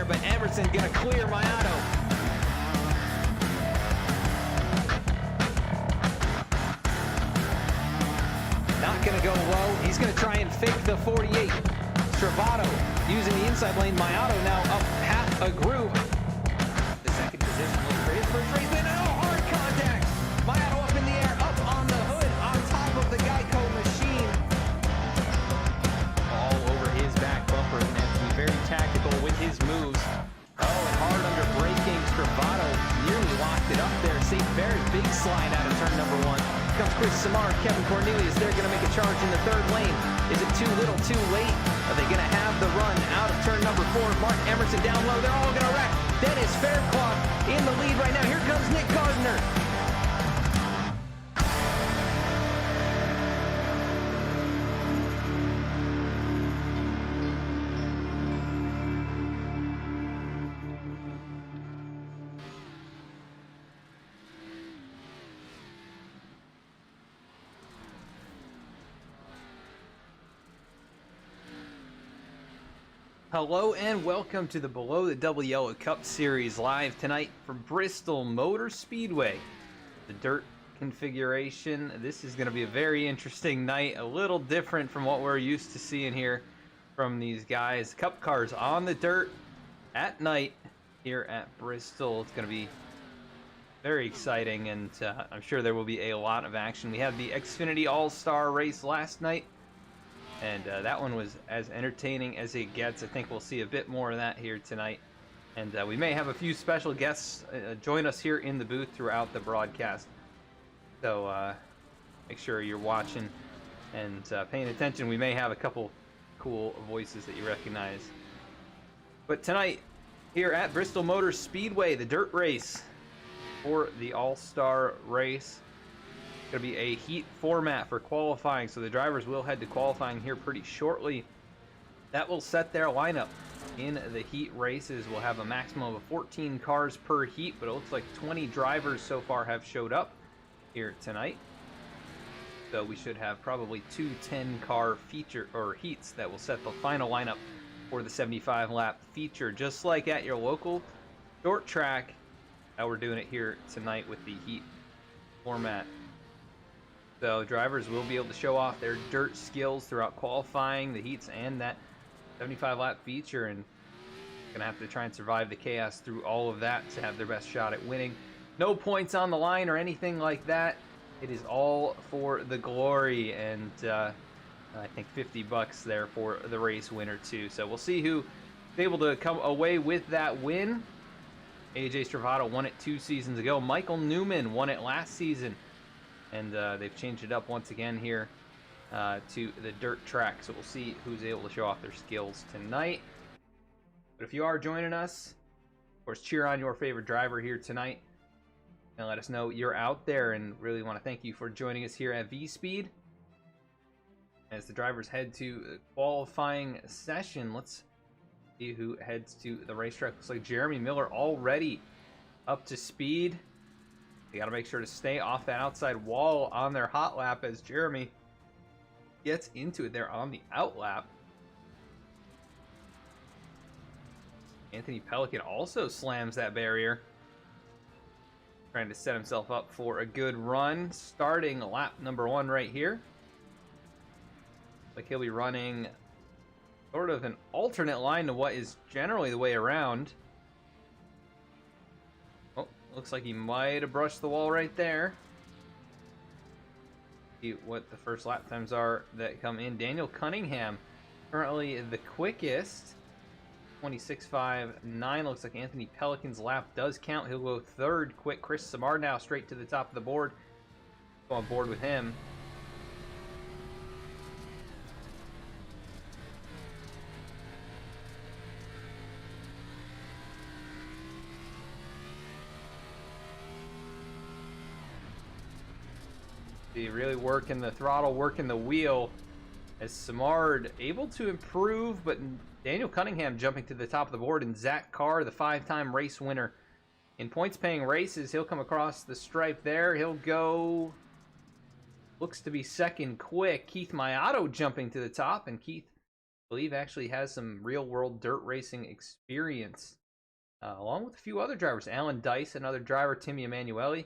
but Emerson gonna clear Mayato. Not gonna go low. He's gonna try and fake the 48. Travato using the inside lane. Mayato now up half a groove. The second position looks for his first race win. Oh, hard contact. Mayato up in the air, up on the hood, on top of the Geico machine. All over his back bumper. Gonna have to be very tactical with his moves. Oh, and hard under braking. Travato nearly locked it up there. See, very big slide out of turn number 1. Comes Chris Samar, Kevin Cornelius. They're going to make a charge in the third lane. Is it too little, too late? Are they going to have the run out of turn number 4? Mark Emerson down low. They're all going to wreck. Dennis Fairclough in the lead right now. Here comes Nick Gardner. Hello and welcome to the Below the Double Yellow Cup Series live tonight from Bristol Motor Speedway. The dirt configuration. This is going to be a very interesting night, a little different from what we're used to seeing here from these guys. Cup cars on the dirt at night here at Bristol. It's going to be very exciting, and I'm sure there will be a lot of action. We had the Xfinity All Star race last night, and that one was as entertaining as it gets. I think we'll see a bit more of that here tonight. And we may have a few special guests join us here in the booth throughout the broadcast. So make sure you're watching and paying attention. We may have a couple cool voices that you recognize. But tonight, here at Bristol Motor Speedway, the dirt race for the All-Star race. Going to be a heat format for qualifying, so the drivers will head to qualifying here pretty shortly. That will set their lineup in the heat races. We'll have a maximum of 14 cars per heat, but it looks like 20 drivers so far have showed up here tonight. So we should have probably 2 10-car feature or heats that will set the final lineup for the 75-lap feature, just like at your local short track. How we're doing it here tonight with the heat format. So drivers will be able to show off their dirt skills throughout qualifying, the heats, and that 75-lap feature, and gonna have to try and survive the chaos through all of that to have their best shot at winning. No points on the line or anything like that. It is all for the glory, and I think $50 there for the race winner too. So we'll see who is able to come away with that win. AJ Stravato won it 2 seasons ago. Michael Newman won it last season. And they've changed it up once again here to the dirt track. So we'll see who's able to show off their skills tonight. But if you are joining us, of course, cheer on your favorite driver here tonight. And let us know you're out there, and really want to thank you for joining us here at V-Speed. As the drivers head to the qualifying session, let's see who heads to the racetrack. Looks like Jeremy Miller already up to speed. They got to make sure to stay off that outside wall on their hot lap as Jeremy gets into it there on the out lap. Anthony Pelican also slams that barrier, trying to set himself up for a good run, starting lap number 1 right here. Like he'll be running sort of an alternate line to what is generally the way around. Looks like he might have brushed the wall right there. See what the first lap times are that come in. Daniel Cunningham, currently the quickest. 26.59. Looks like Anthony Pelican's lap does count. He'll go 3rd quick. Chris Samar now straight to the top of the board. Go on board with him. Really working the throttle, working the wheel, as Samard able to improve, but Daniel Cunningham jumping to the top of the board, and Zach Carr, the 5-time race winner in points-paying races, he'll come across the stripe there. He'll go, looks to be 2nd quick. Keith Mayato jumping to the top, and Keith believe actually has some real-world dirt racing experience, along with a few other drivers. Alan Dice, another driver, Timmy Emanuele,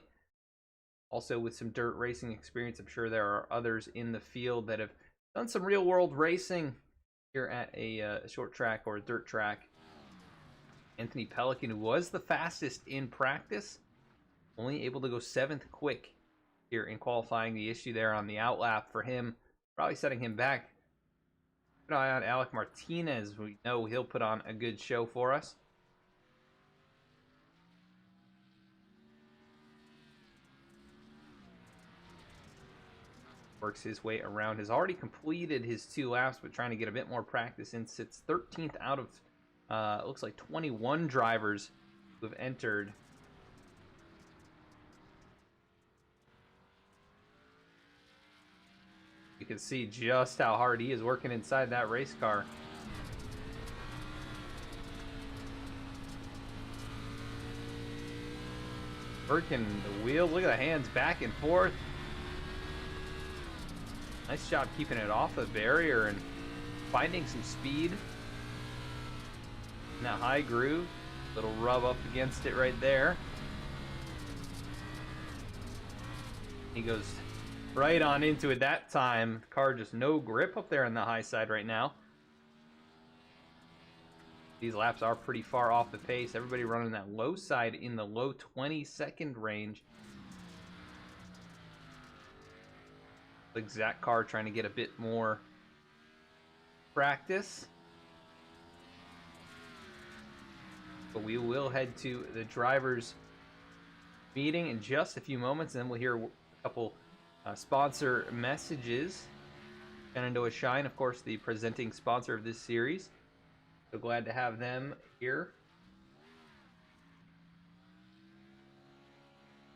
also with some dirt racing experience. I'm sure there are others in the field that have done some real-world racing here at a short track or a dirt track. Anthony Pelican, who was the fastest in practice, only able to go 7th quick here in qualifying. The issue there on the outlap for him, probably setting him back. Keep an eye on Alec Martinez. We know he'll put on a good show for us. Works his way around. Has already completed his 2 laps, but trying to get a bit more practice in. Sits 13th out of, it looks like 21 drivers who have entered. You can see just how hard he is working inside that race car. Working the wheel. Look at the hands back and forth. Nice job keeping it off the barrier and finding some speed. In that high groove. Little rub up against it right there. He goes right on into it that time. Car just no grip up there on the high side right now. These laps are pretty far off the pace. Everybody running that low side in the low 20-second range. Exact car trying to get a bit more practice. But we will head to the drivers' meeting in just a few moments, and then we'll hear a couple sponsor messages. Shenandoah Shine, of course, the presenting sponsor of this series. So glad to have them here.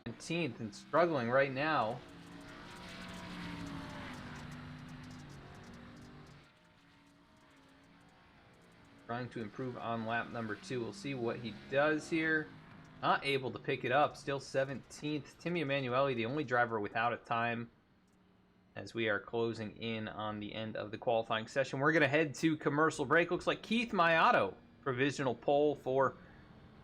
17th and struggling right now. Trying to improve on lap number 2. We'll see what he does here. Not able to pick it up. Still 17th. Timmy Emanuele, the only driver without a time, as we are closing in on the end of the qualifying session. We're going to head to commercial break. Looks like Keith Maiato, provisional pole for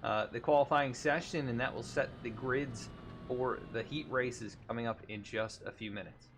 the qualifying session, and that will set the grids for the heat races coming up in just a few minutes.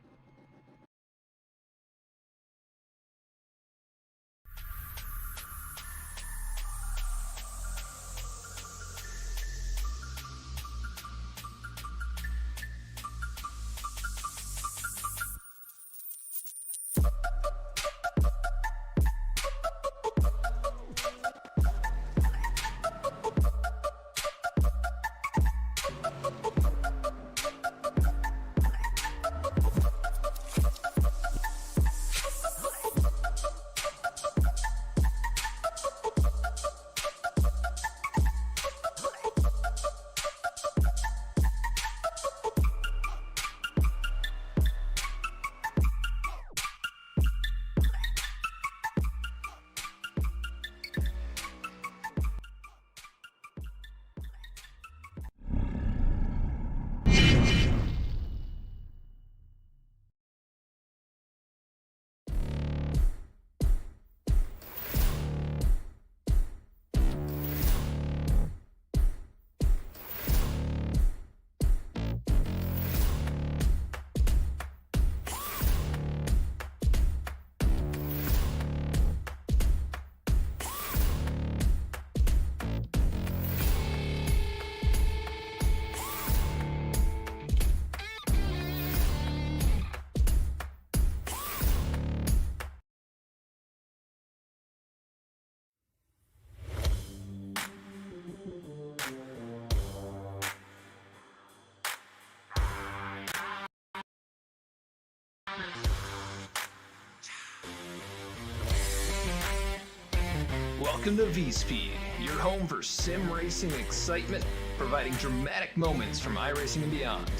Welcome to V-Speed, your home for sim racing excitement, providing dramatic moments from iRacing and beyond.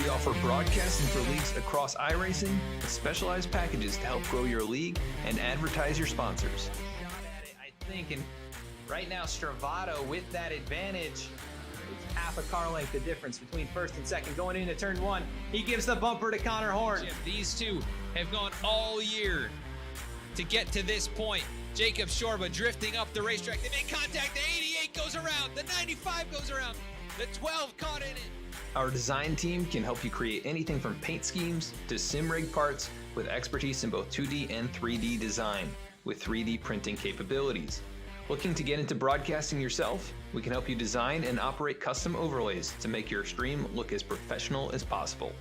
We offer broadcasting for leagues across iRacing with specialized packages to help grow your league and advertise your sponsors. I think, and right now Stravato with that advantage. It's half a car length the difference between first and second. Going into turn 1, he gives the bumper to Connor Horn. These two have gone all year to get to this point. Jacob Shorba drifting up the racetrack. They make contact. The 88 goes around. The 95 goes around. The 12 caught in it. Our design team can help you create anything from paint schemes to sim rig parts with expertise in both 2D and 3D design with 3D printing capabilities. Looking to get into broadcasting yourself? We can help you design and operate custom overlays to make your stream look as professional as possible.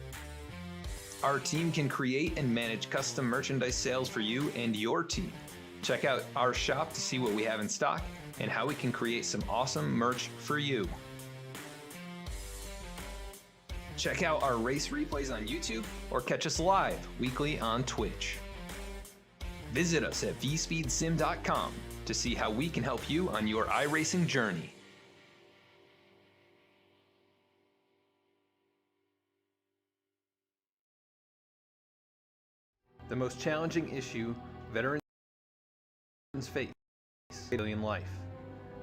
Our team can create and manage custom merchandise sales for you and your team. Check out our shop to see what we have in stock and how we can create some awesome merch for you. Check out our race replays on YouTube or catch us live weekly on Twitch. Visit us at vspeedsim.com to see how we can help you on your iRacing journey. The most challenging issue veterans face is civilian life.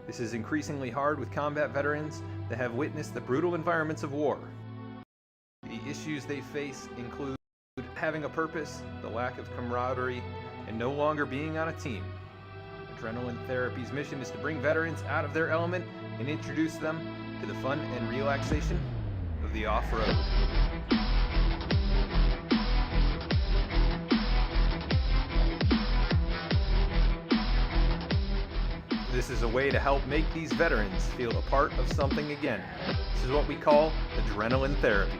This is increasingly hard with combat veterans that have witnessed the brutal environments of war. The issues they face include having a purpose, the lack of camaraderie, and no longer being on a team. Adrenaline Therapy's mission is to bring veterans out of their element and introduce them to the fun and relaxation of the off-road. This is a way to help make these veterans feel a part of something again. This is what we call Adrenaline Therapy.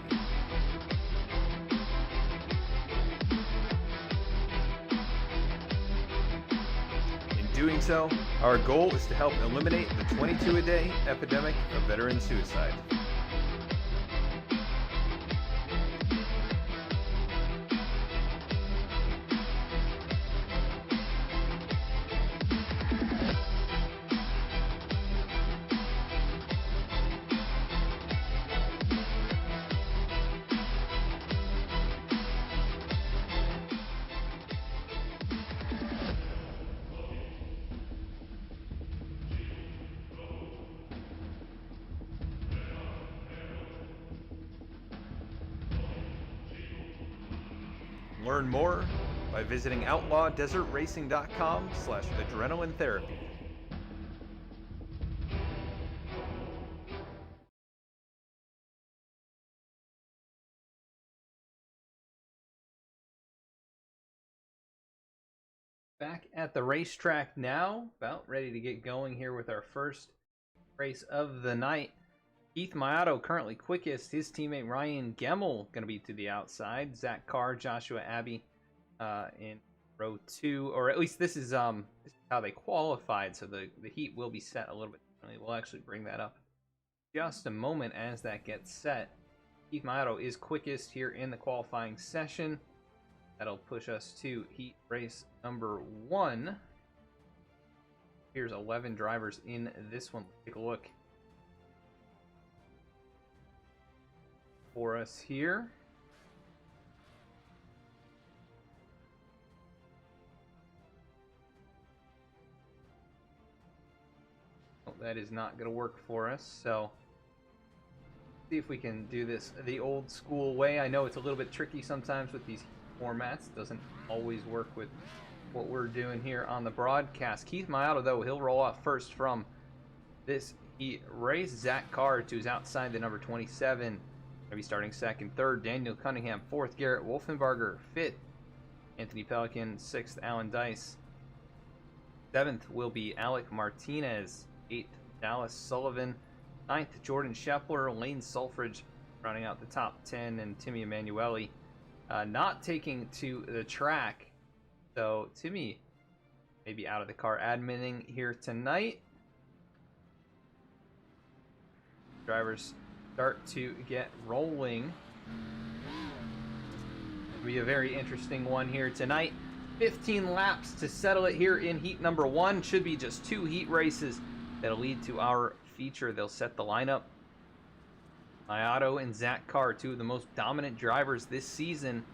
In doing so, our goal is to help eliminate the 22-a-day epidemic of veteran suicide. Learn more by visiting outlawdesertracing.com/adrenaline therapy. Back at the racetrack now, about ready to get going here with our first race of the night. Keith Mayato currently quickest. His teammate Ryan Gemmel going to be to the outside. Zach Carr, Joshua Abbey in row 2, or at least this is how they qualified. So the heat will be set a little bit differently. We'll actually bring that up just a moment as that gets set. Keith Mayato is quickest here in the qualifying session. That'll push us to heat race number 1. Here's 11 drivers in this one. Let's take a look for us here. Oh, that is not going to work for us, so see if we can do this the old school way. I know it's a little bit tricky sometimes with these formats. It doesn't always work with what we're doing here on the broadcast. Keith Mayato, though, he'll roll off first from this heat race. Zach Carr, who's outside the number 27. Be starting second. Third, Daniel Cunningham. Fourth, Garrett Wolfenbarger. Fifth, Anthony Pelican. Sixth, Alan Dice. Seventh will be Alec Martinez. Eighth, Dallas Sullivan. Ninth, Jordan Scheffler. Lane Sulfridge running out the top 10, and Timmy Emanuele not taking to the track. So Timmy maybe out of the car adminning here tonight. Drivers start to get rolling. It'll be a very interesting one here tonight. 15 laps to settle it here in heat number 1. Should be just 2 heat races that'll lead to our feature. They'll set the lineup. Mayato and Zach Carr, 2 of the most dominant drivers this season.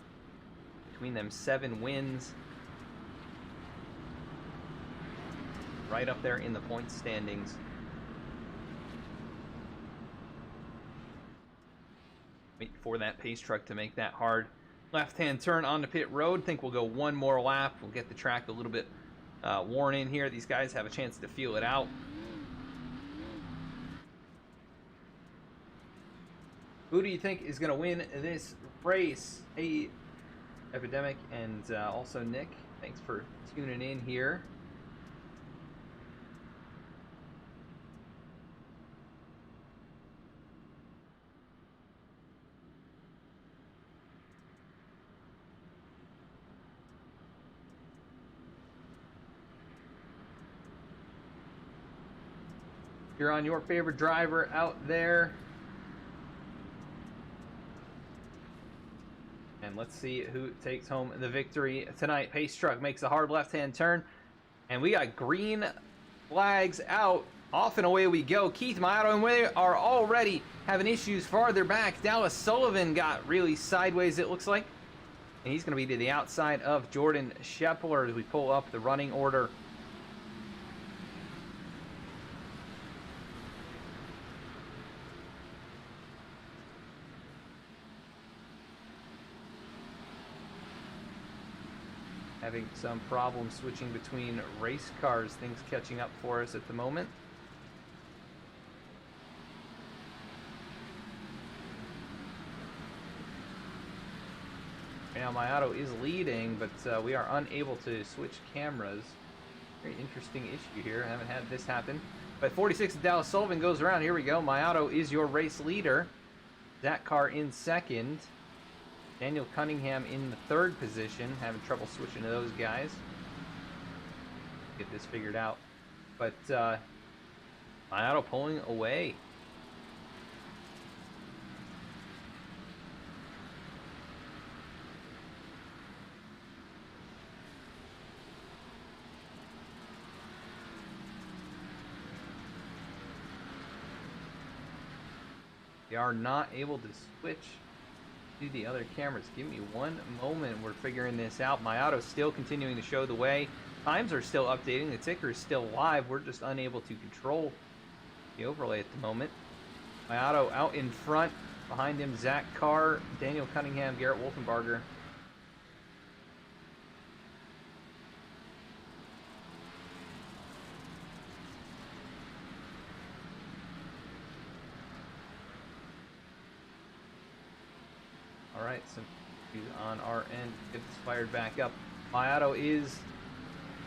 Between them, 7 wins. Right up there in the point standings. Wait for that pace truck to make that hard Left-hand turn on the pit road. Think we'll go one more lap. We'll get the track a little bit worn in here. These guys have a chance to feel it out. Who do you think is going to win this race? Hey, Epidemic, and also Nick, thanks for tuning in here. You're on your favorite driver out there. And let's see who takes home the victory tonight. Pace Truck makes a hard left-hand turn. And we got green flags out. Off and away we go. Keith Mato, and we are already having issues farther back. Dallas Sullivan got really sideways, it looks like. And he's going to be to the outside of Jordan Shepler as we pull up the running order. Having some problems switching between race cars, things catching up for us at the moment. Now Mayato is leading, but we are unable to switch cameras. Very interesting issue here. I haven't had this happen. But 46 Dallas Sullivan goes around. Here we go. Mayato is your race leader. That car in second. Daniel Cunningham in the third position, having trouble switching to those guys. Get this figured out. But Mayato pulling away. We are not able to switch to the other cameras. Give me one moment. We're figuring this out. Mayato still continuing to show the way. Times are still updating. The ticker is still live. We're just unable to control the overlay at the moment. Mayato out in front. Behind him, Zach Carr, Daniel Cunningham, Garrett Wolfenbarger. All right, some on our end. Get this fired back up. Mayato is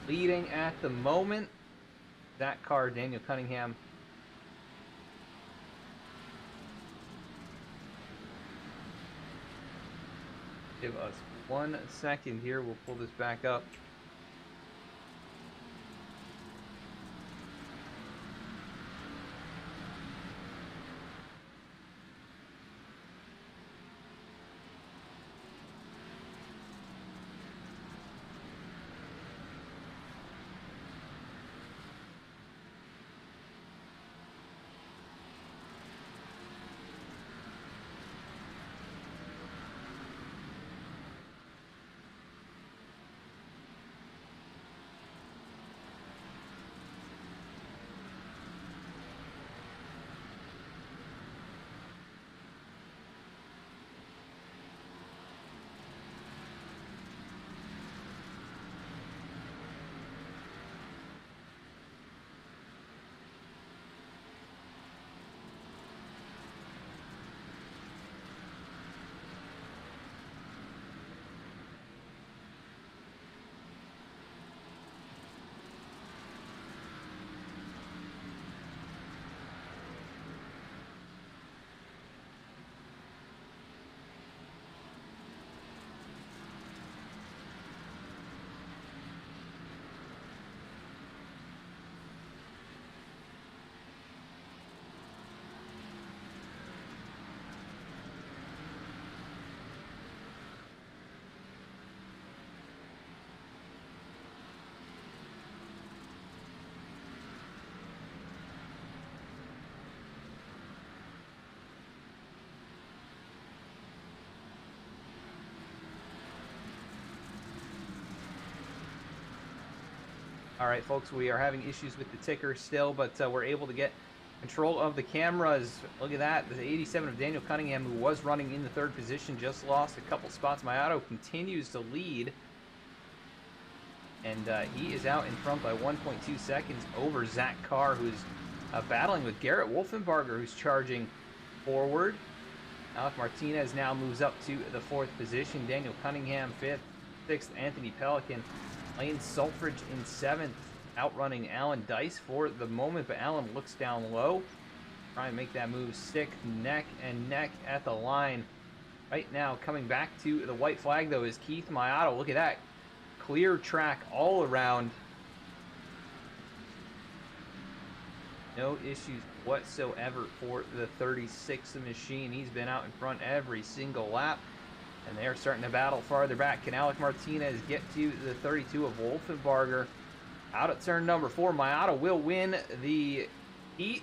leading at the moment. That car, Daniel Cunningham. Give us 1 second here. We'll pull this back up. All right, folks, we are having issues with the ticker still, but we're able to get control of the cameras. Look at that. The 87 of Daniel Cunningham, who was running in the 3rd position, just lost a couple spots. Mayato continues to lead. And he is out in front by 1.2 seconds over Zach Carr, who's battling with Garrett Wolfenbarger, who's charging forward. Alec Martinez now moves up to the 4th position. Daniel Cunningham 5th. 6th, Anthony Pelican. Lane Sulfridge in 7th, outrunning Alan Dice for the moment, but Alan looks down low. Try and make that move, stick neck and neck at the line. Right now, coming back to the white flag, though, is Keith Mayato. Look at that. Clear track all around. No issues whatsoever for the 36 machine. He's been out in front every single lap. And they're starting to battle farther back. Can Alec Martinez get to the 32 of Wolfenbarger? Out at turn number 4, Mayato will win the heat.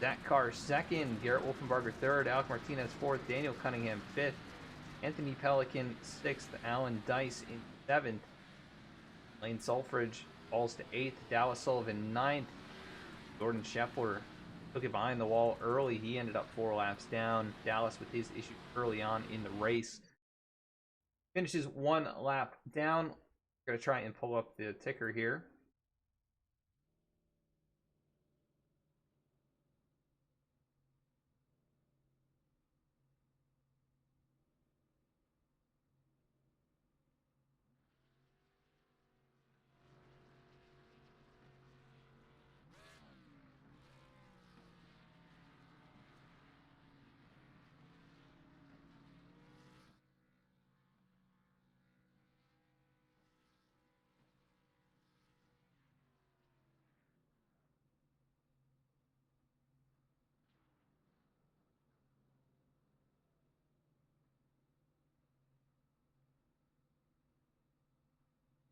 Zach Carr 2nd, Garrett Wolfenbarger 3rd, Alec Martinez 4th, Daniel Cunningham 5th, Anthony Pelican 6th, Alan Dice in 7th, Lane Sulfridge falls to 8th, Dallas Sullivan 9th, Jordan Scheffler took it behind the wall early. He ended up 4 laps down. Dallas with his issue early on in the race finishes 1 lap down. Going to try and pull up the ticker here.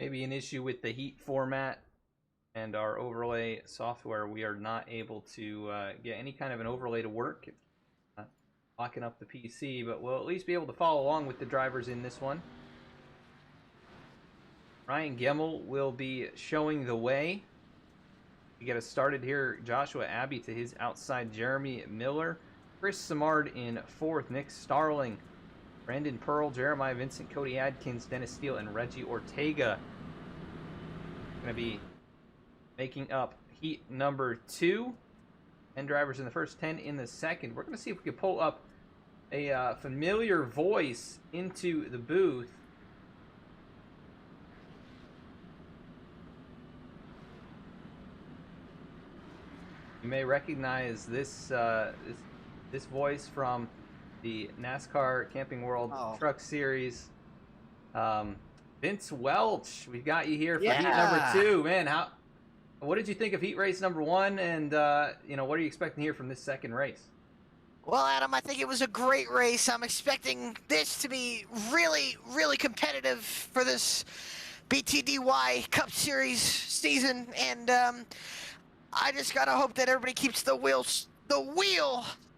Maybe an issue with the heat format and our overlay software. We are not able to get any kind of an overlay to work. It's not locking up the PC, but we'll at least be able to follow along with the drivers in this one. Ryan Gemmel will be showing the way. We get us started here. Joshua Abbey to his outside, Jeremy Miller. Chris Simard in 4th, Nick Starling, Brandon Pearl, Jeremiah Vincent, Cody Adkins, Dennis Steele, and Reggie Ortega. Going to be making up heat number 2. 10 drivers in the first, 10 in the second. We're going to see if we can pull up a familiar voice into the booth. You may recognize this this voice from the NASCAR Camping World Truck Series. Vince Welch, we've got you here for heat number 2. Man, what did you think of heat race number 1? And what are you expecting here from this second race? Well, Adam, I think it was a great race. I'm expecting this to be really, really competitive for this BTDY Cup Series season, and I just gotta hope that everybody keeps the wheel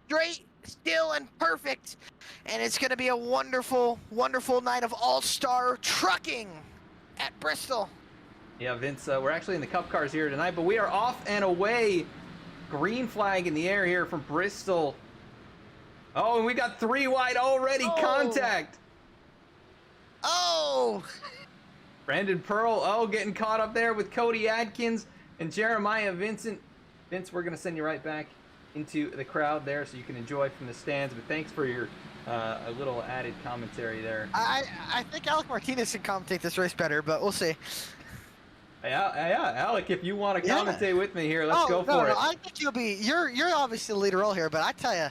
straight, still, and perfect. And it's gonna be a wonderful, wonderful night of all-star trucking at Bristol. Yeah, Vince, we're actually in the Cup cars here tonight, but we are off and away. Green flag in the air here from Bristol. Oh, and we got 3 wide already. Contact. Oh! Brandon Pearl, getting caught up there with Cody Adkins and Jeremiah Vincent. Vince, we're going to send you right back into the crowd there so you can enjoy from the stands. But thanks for your a little added commentary there. I think Alec Martinez can commentate this race better, but we'll see. Yeah, Alec, if you want to commentate with me here, let's go for it. I think you're obviously the lead role here, but I tell you,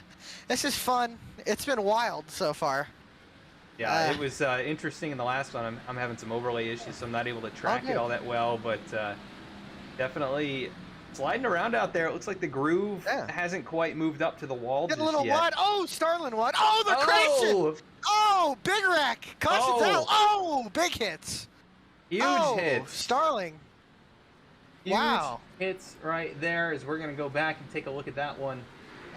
this is fun. It's been wild so far. Yeah, it was interesting in the last one. I'm having some overlay issues, so I'm not able to track it all that well, but definitely sliding around out there. It looks like the groove hasn't quite moved up to the wall just yet. Getting a little wide. Oh, Starlin wide. Oh, the crashing. Oh, big rack. Cautions out. Oh, big hits. Huge hits. Starling. Huge hits right there as we're going to go back and take a look at that one.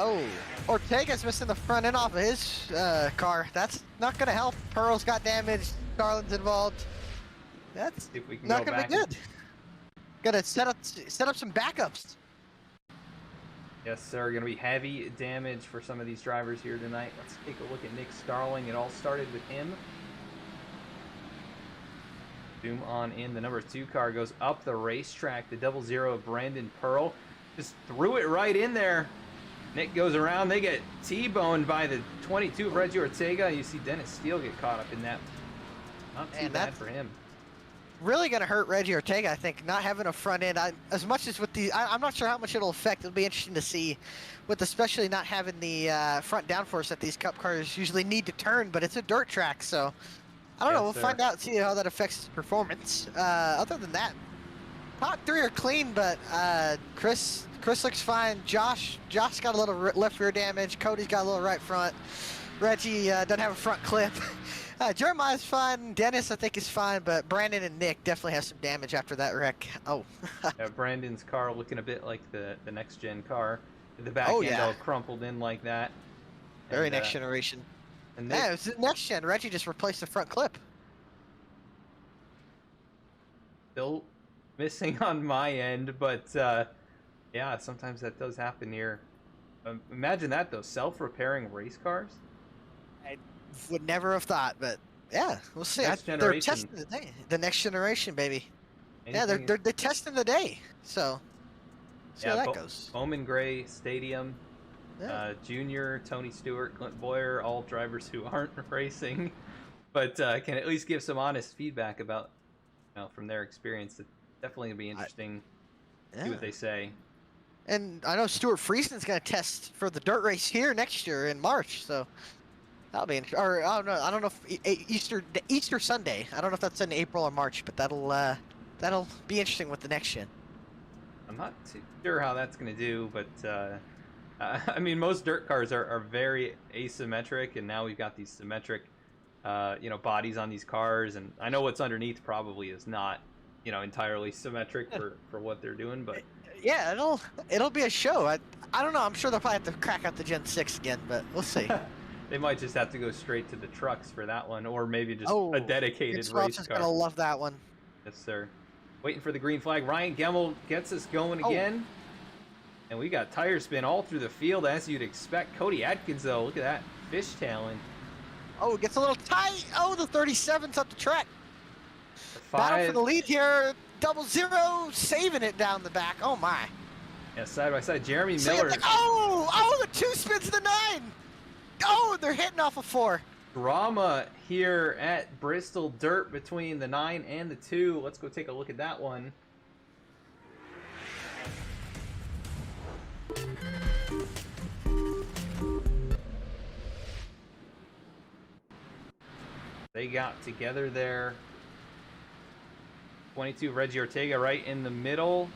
Oh, Ortega's missing the front end off of his car. That's not going to help. Pearl's got damaged. Starlin's involved. That's not going to be good. Got to set up some backups. Yes, sir. Going to be heavy damage for some of these drivers here tonight. Let's take a look at Nick Starling. It all started with him. Zoom on in. The number 2 car goes up the racetrack. The 00 of Brandon Pearl just threw it right in there. Nick goes around. They get T-boned by the 22 of Reggie Ortega. You see Dennis Steele get caught up in that. Not too bad for him. Really going to hurt Reggie Ortega, I think, not having a front end. As much as with the, I'm not sure how much it'll affect. It'll be interesting to see, with especially not having the front downforce that these Cup cars usually need to turn. But it's a dirt track, so I don't know. We'll find out, see how that affects his performance. Other than that, top 3 are clean, but Chris looks fine. Josh got a little left rear damage. Cody's got a little right front. Reggie doesn't have a front clip. Jeremiah's fine. Dennis, I think, is fine, but Brandon and Nick definitely have some damage after that wreck. Oh. Yeah, Brandon's car looking a bit like the next-gen car. The back end all crumpled in like that. Very next generation. And Nick, yeah, it's the next gen. Reggie just replaced the front clip. still missing on my end, but yeah, sometimes that does happen here. Imagine that, though. Self-repairing race cars. I would never have thought, but yeah, we'll see. They're testing the day. The next generation, baby. Yeah, they're testing the day. So see how that goes. Bowman Gray Stadium, Junior, Tony Stewart, Clint Boyer, all drivers who aren't racing, but can at least give some honest feedback about, from their experience. It's definitely gonna be interesting. See what they say. And I know Stuart Friesen's gonna test for the dirt race here next year in March, so. That'll be interesting. Or I don't know if Easter Sunday. I don't know if that's in April or March, but that'll be interesting with the next gen. I'm not too sure how that's going to do, but I mean, most dirt cars are very asymmetric, and now we've got these symmetric, bodies on these cars, and I know what's underneath probably is not, entirely symmetric for what they're doing, but yeah, it'll be a show. I don't know. I'm sure they'll probably have to crack out the Gen 6 again, but we'll see. They might just have to go straight to the trucks for that one, or maybe just a dedicated race car. Gonna love that one. Yes, sir. Waiting for the green flag. Ryan Gemmel gets us going again. And we got tire spin all through the field, as you'd expect. Cody Atkins, though, look at that fishtailing. Oh, it gets a little tight. Oh, the 37's up the track. Battle for the lead here. 00 saving it down the back. Oh, my. Yeah, side by side. Jeremy Miller. The 2 spins the 9. Oh, they're hitting off of 4. Drama here at Bristol Dirt between the 9 and the 2. Let's go take a look at that one. They got together there. 22 Reggie Ortega right in the middle.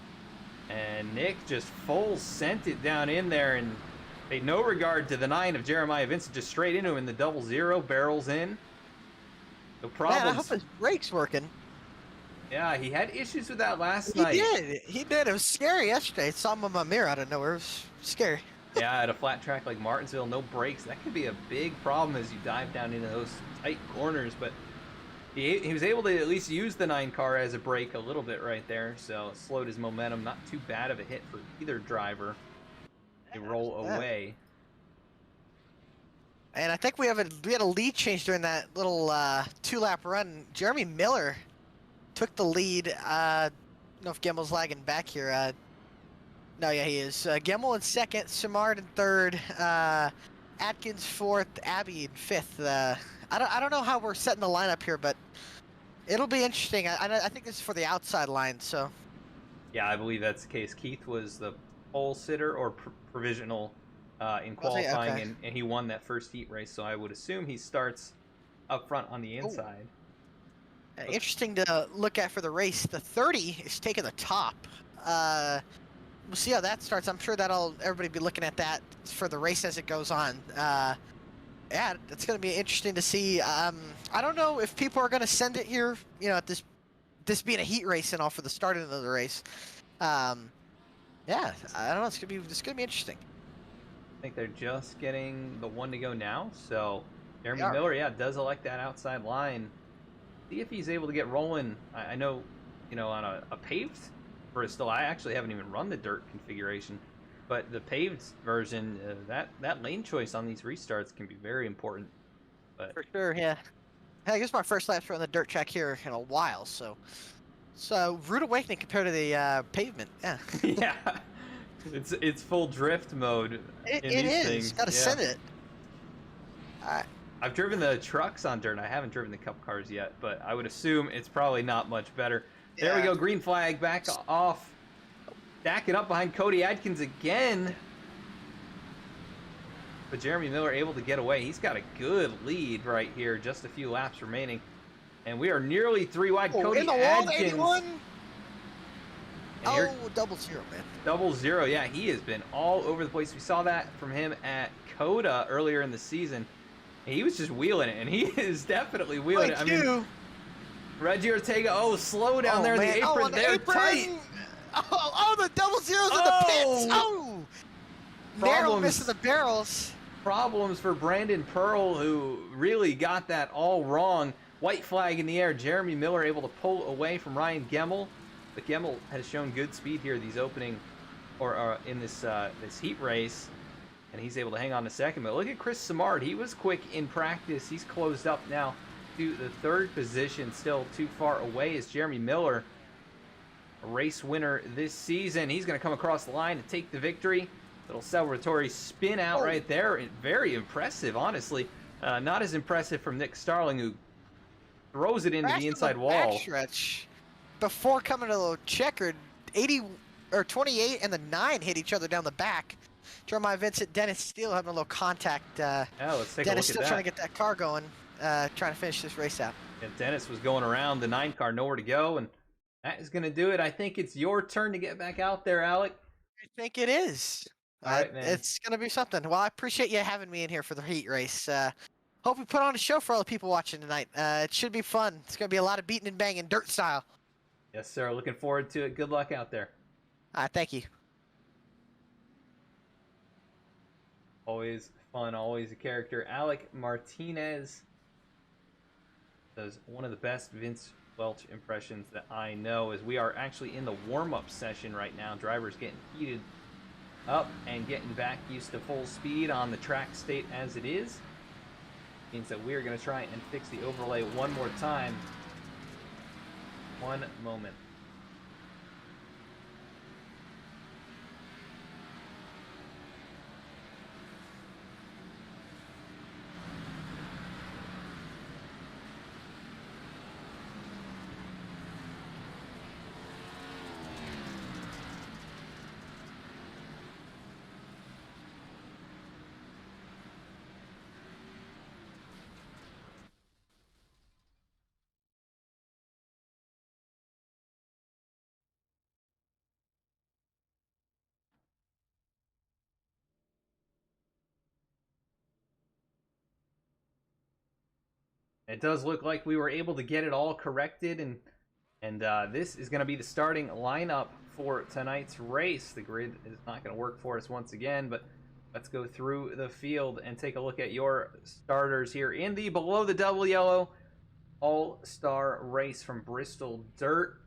And Nick just full sent it down in there and paid no regard to the 9 of Jeremiah Vincent, just straight into him in the 00, barrels in. No problems. Man, I hope his brake's working. Yeah, he had issues with that last night. He did. It was scary yesterday. I saw him on my mirror out of nowhere. It was scary. Yeah, at a flat track like Martinsville, no brakes. That could be a big problem as you dive down into those tight corners. But he was able to at least use the 9 car as a brake a little bit right there. So it slowed his momentum. Not too bad of a hit for either driver. They roll away. And I think we had a lead change during that little 2-lap run. Jeremy Miller took the lead. I don't know if Gemmel's lagging back here. No, yeah, he is. Gemmel in 2nd, Simard in 3rd, Atkins 4th, Abby in 5th. I don't know how we're setting the lineup here, but it'll be interesting. I think this is for the outside line, so. Yeah, I believe that's the case. Keith was the pole sitter or provisional in qualifying, and he won that first heat race, so I would assume he starts up front on the inside. Interesting to look at for the race. The 30 is taking the top. We'll see how that starts. I'm sure everybody be looking at that for the race as it goes on. Yeah, it's going to be interesting to see. I don't know if people are going to send it here, at this being a heat race and all for the start of the race. Yeah, I don't know. It's gonna be interesting. I think they're just getting the 1 to go now. So Jeremy Miller, does elect that outside line. See if he's able to get rolling. I know, on a paved Bristol, I actually haven't even run the dirt configuration. But the paved version, that lane choice on these restarts can be very important. But For sure, yeah. Hey, this is my first lap on the dirt track here in a while, so rude awakening compared to the pavement. Yeah. yeah, it's full drift mode in It these is. things. Gotta yeah. send it. I've driven the trucks on dirt. I haven't driven the cup cars yet, but I would assume it's probably not much better. There we Yeah. go. Green flag back off. Backing up behind Cody Adkins again. But Jeremy Miller able to get away. He's got a good lead right here. Just a few laps remaining. And we are nearly 3 wide. Oh, Cody in the wall, Adkins. 81. And here- Oh, 0-0, man. 0-0. Yeah, he has been all over the place. We saw that from him at Coda earlier in the season. He was just wheeling it, and he is definitely wheeling it. I mean, Reggie Ortega, slow down there in the apron. on the They're apron. tight. Oh, the 0-0s in the pits. Oh, narrow Problems. miss of the barrels. Problems for Brandon Pearl, who really got that all wrong. White flag in the air. Jeremy Miller able to pull away from Ryan Gemmel. But Gemmel has shown good speed here these opening, or in this heat race. And he's able to hang on a second. But look at Chris Samard. He was quick in practice. He's closed up now to the 3rd position. Still too far away is Jeremy Miller, a race winner this season. He's going to come across the line to take the victory. Little celebratory spin out right there. Very impressive, honestly. Not as impressive from Nick Starling, who throws it into the inside wall. Stretch. Before coming to the checkered, 80 or 28 and the 9 hit each other down the back. Jeremiah Vincent, Dennis Steele having a little contact. Yeah, let's take Dennis a still look at trying to that. get that car going, trying to finish this race out. And Dennis was going around the 9 car, nowhere to go, and that is going to do it. I think it's your turn to get back out there, Alec. I think it is. All right, man. It's going to be something. Well, I appreciate you having me in here for the heat race. Hope we put on a show for all the people watching tonight. It should be fun. It's going to be a lot of beating and banging, dirt style. Yes, sir. Looking forward to it. Good luck out there. Thank you. Always fun, always a character. Alec Martinez does one of the best Vince Welch impressions that I know, as we are actually in the warm-up session right now. Drivers getting heated up and getting back used to full speed on the track state as it is. Means that we are going to try and fix the overlay one more time. One moment. It does look like we were able to get it all corrected, and this is going to be the starting lineup for tonight's race. The grid is not going to work for us once again, but let's go through the field and take a look at your starters here in the below the double yellow all-star race from Bristol Dirt.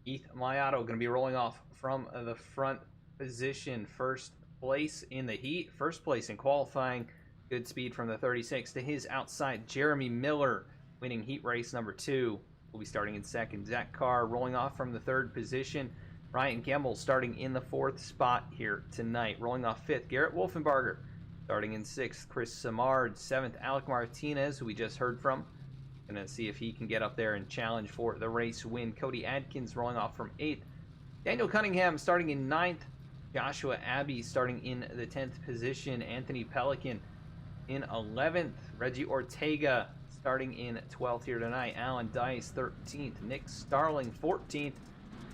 Keith Mayato going to be rolling off from the front position, first place in the heat, first place in qualifying. Good speed from the 36 to his outside. Jeremy Miller winning heat race number 2. Will be starting in second. Zach Carr rolling off from the 3rd position. Ryan Gemmel starting in the 4th spot here tonight. Rolling off 5th, Garrett Wolfenbarger starting in 6th. Chris Samard, 7th. Alec Martinez, who we just heard from. Gonna see if he can get up there and challenge for the race win. Cody Adkins rolling off from 8th. Daniel Cunningham starting in 9th. Joshua Abbey starting in the 10th position. Anthony Pelican in 11th. Reggie Ortega starting in 12th here tonight. Alan Dice 13th. Nick Starling 14th.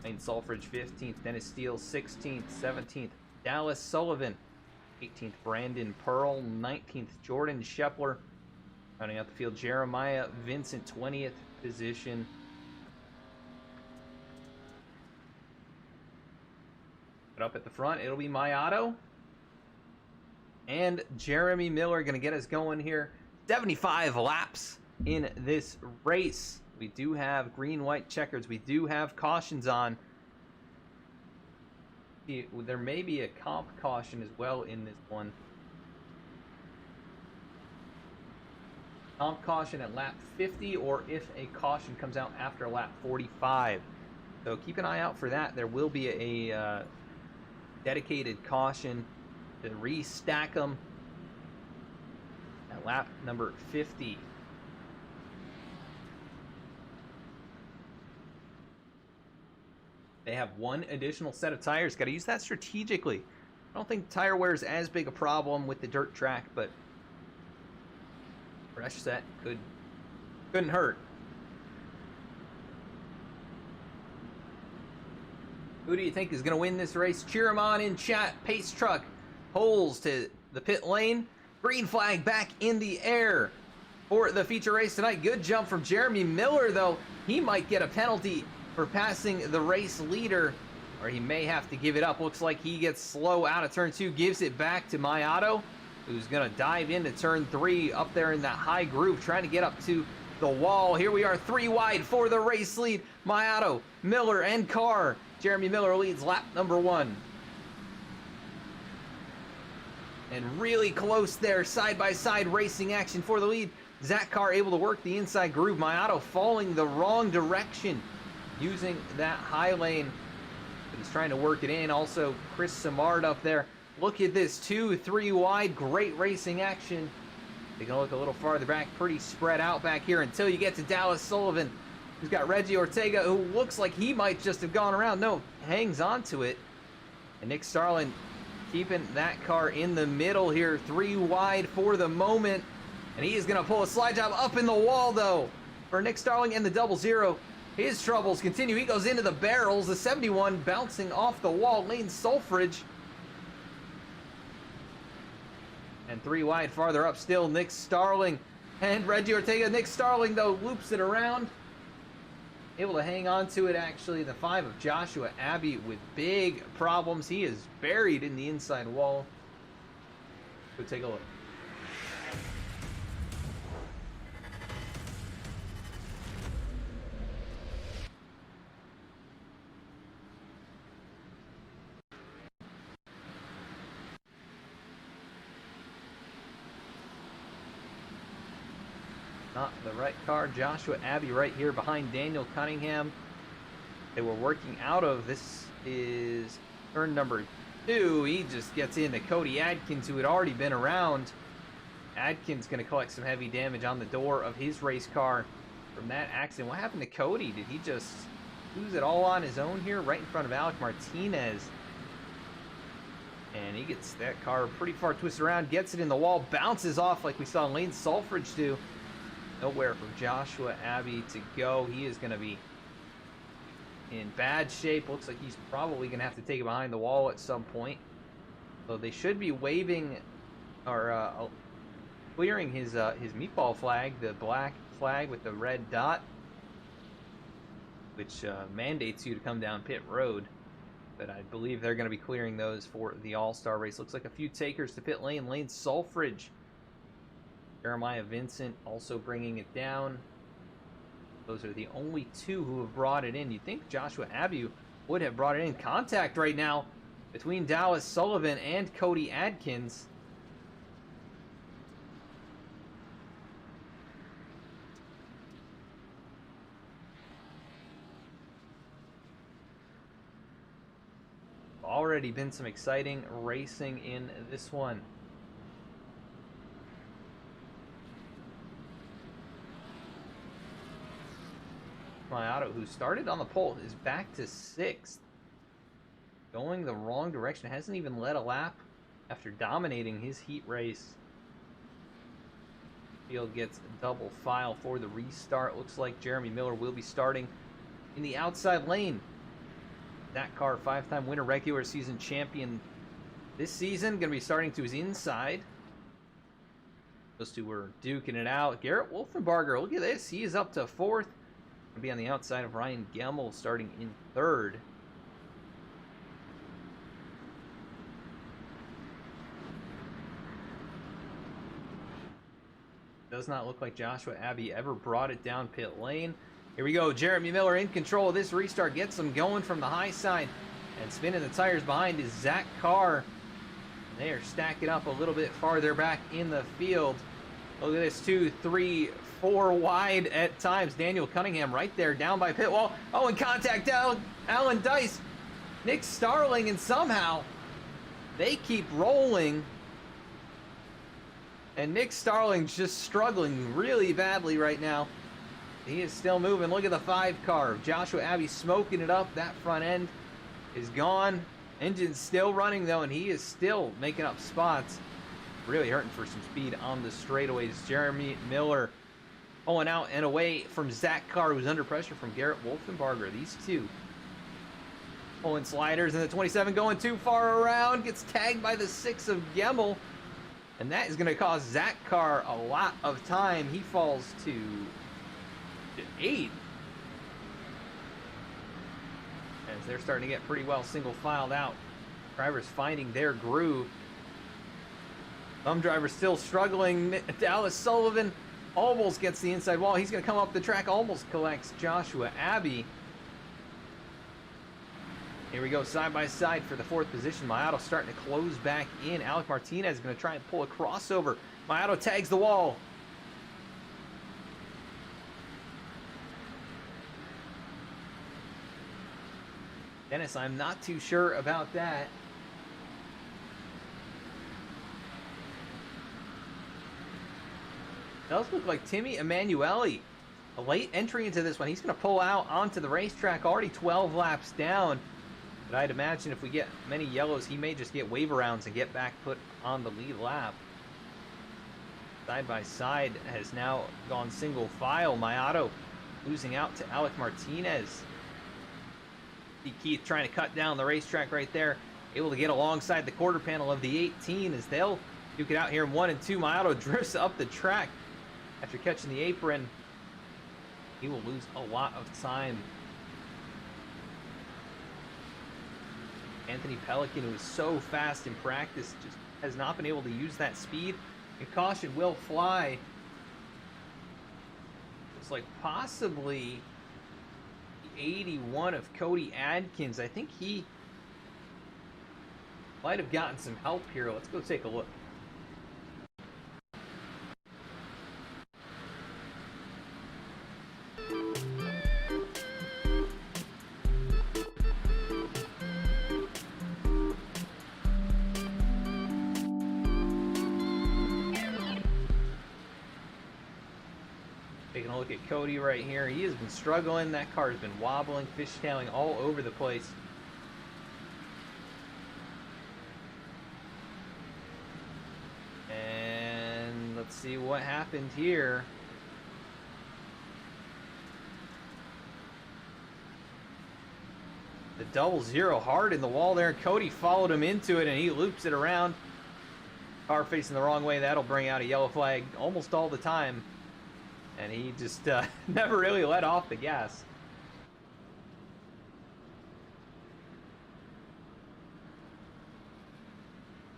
Lane Sulfridge 15th. Dennis Steele 16th. 17th. Dallas Sullivan 18th. Brandon Pearl 19th. Jordan Shepler rounding out the field. Jeremiah Vincent 20th position. But up at the front, it'll be Mayato and Jeremy Miller going to get us going here. 75 laps in this race. We do have green, white checkers. We do have cautions on. There may be a comp caution as well in this one. Comp caution at lap 50, or if a caution comes out after lap 45. So keep an eye out for that. There will be a dedicated caution to restack them at lap number 50. They have one additional set of tires. Got to use that strategically. I don't think tire wear is as big a problem with the dirt track, but fresh set couldn't hurt. Who do you think is going to win this race? Cheer him on in chat. Pace truck pulls to the pit lane. Green flag back in the air for the feature race tonight. Good jump from Jeremy Miller, though. He might get a penalty for passing the race leader, or he may have to give it up. Looks like he gets slow out of turn 2, gives it back to Mayato, who's going to dive into turn 3 up there in that high groove, trying to get up to the wall. Here we are, 3 wide for the race lead. Mayato, Miller, and Carr. Jeremy Miller leads lap number 1. And really close there, side-by-side racing action for the lead. Zach Carr able to work the inside groove. Mayato falling the wrong direction, using that high lane, but he's trying to work it in. Also, Chris Simard up there. Look at this, 2-3 wide, great racing action. Taking a look a little farther back, pretty spread out back here until you get to Dallas Sullivan, who's got Reggie Ortega, who looks like he might just have gone around. No, hangs on to it. And Nick Starlin keeping that car in the middle here, 3 wide for the moment. And he is going to pull a slide job up in the wall, though, for Nick Starling and the 00. His troubles continue. He goes into the barrels. The 71 bouncing off the wall. Lane Sulfridge. And 3 wide farther up still, Nick Starling and Reggie Ortega. Nick Starling, though, loops it around. Able to hang on to it, actually. The 5 of Joshua Abbey with big problems. He is buried in the inside wall. Go take a look. Not the right car. Joshua Abbey right here behind Daniel Cunningham. They were working out of, this is turn number 2. He just gets into Cody Adkins, who had already been around. Adkins going to collect some heavy damage on the door of his race car from that accident. What happened to Cody? Did he just lose it all on his own here right in front of Alec Martinez? And he gets that car pretty far twisted around, gets it in the wall, bounces off like we saw Lane Sulfridge do. Nowhere for Joshua Abbey to go. He is going to be in bad shape. Looks like he's probably going to have to take it behind the wall at some point. So they should be waving or clearing his meatball flag, the black flag with the red dot, which mandates you to come down pit road. But I believe they're going to be clearing those for the All-Star race. Looks like a few takers to pit lane. Lane Sulfridge, Jeremiah Vincent also bringing it down. Those are the only 2 who have brought it in. You'd think Joshua Abbey would have brought it in. Contact right now between Dallas Sullivan and Cody Adkins. Already been some exciting racing in this one. Mayato, who started on the pole, is back to 6th. Going the wrong direction. Hasn't even led a lap after dominating his heat race. Field gets a double file for the restart. Looks like Jeremy Miller will be starting in the outside lane. That car, 5-time winner, regular season champion this season, going to be starting to his inside. Those 2 were duking it out. Garrett Wolfenbarger, look at this. He is up to 4th. Going to be on the outside of Ryan Gemmel, starting in 3rd. Does not look like Joshua Abbey ever brought it down pit lane. Here we go. Jeremy Miller in control of this restart. Gets them going from the high side. And spinning the tires behind is Zach Carr. They are stacking up a little bit farther back in the field. Look at this, 2, 3, 4 wide at times. Daniel Cunningham right there down by pit wall. Oh, in contact, Alan Dice, Nick Starling, and somehow they keep rolling. And Nick Starling's just struggling really badly right now. He is still moving. Look at the 5 car. Joshua Abbey smoking it up. That front end is gone. Engine's still running though, and he is still making up spots. Really hurting for some speed on the straightaways. Jeremy Miller pulling out and away from Zach Carr, who's under pressure from Garrett Wolfenbarger. These two pulling sliders, and the 27 going too far around. Gets tagged by the 6 of Gemmel. And that is going to cost Zach Carr a lot of time. He falls to 8. As they're starting to get pretty well single filed out. Drivers finding their groove. Some drivers still struggling. Dallas Sullivan almost gets the inside wall. He's going to come up the track, almost collects Joshua Abbey. Here we go, side by side for the 4th position. Mayato starting to close back in. Alec Martinez is going to try and pull a crossover. Mayato tags the wall. Dennis, I'm not too sure about that. Does look like Timmy Emanuele, a late entry into this one. He's going to pull out onto the racetrack, already 12 laps down. But I'd imagine if we get many yellows, he may just get wave arounds and get back put on the lead lap. Side by side has now gone single file. Mayato losing out to Alec Martinez. Keith trying to cut down the racetrack right there. Able to get alongside the quarter panel of the 18 as they'll duke it out here in 1 and 2. Mayato drifts up the track after catching the apron. He will lose a lot of time. Anthony Pelican, who is so fast in practice, just has not been able to use that speed. And caution will fly. Looks like possibly 81 of Cody Adkins. I think he might have gotten some help here. Let's go take a look. Taking a look at Cody right here. He has been struggling. That car has been wobbling, fishtailing all over the place. And let's see what happened here. The 0-0 hard in the wall there. Cody followed him into it and he loops it around. Car facing the wrong way. That'll bring out a yellow flag almost all the time. And he just never really let off the gas.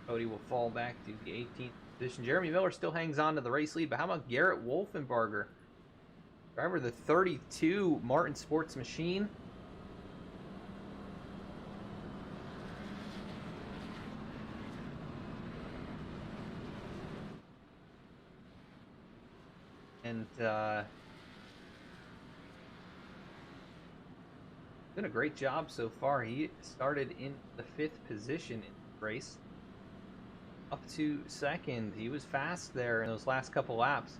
Cody will fall back to the 18th position. Jeremy Miller still hangs on to the race lead, but how about Garrett Wolfenbarger? Driver of the 32 Martin Sports Machine. And done a great job so far. He started in the 5th position in the race, up to 2nd. He was fast there in those last couple laps.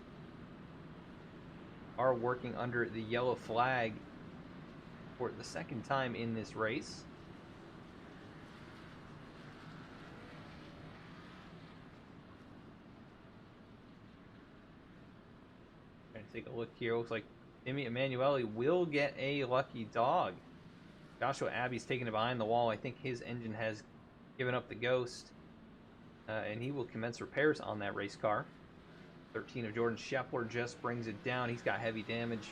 Are working under the yellow flag for the 2nd time in this race. Take a look here. Looks like Timmy Emanuele will get a lucky dog. Joshua Abbey's taking it behind the wall. I think his engine has given up the ghost, and he will commence repairs on that race car. 13 of Jordan Scheffler just brings it down. He's got heavy damage.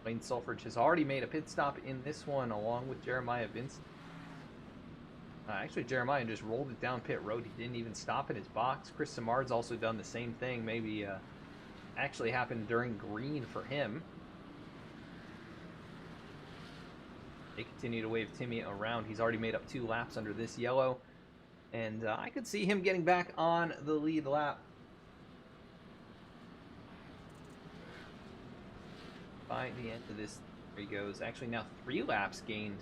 Wayne Sulfridge has already made a pit stop in this one, along with Jeremiah Vincent. Actually, Jeremiah just rolled it down pit road. He didn't even stop in his box. Chris Samard's also done the same thing. Maybe actually happened during green for him. They continue to wave Timmy around. He's already made up 2 laps under this yellow. And I could see him getting back on the lead lap. By the end of this, there he goes. Actually, now 3 laps gained.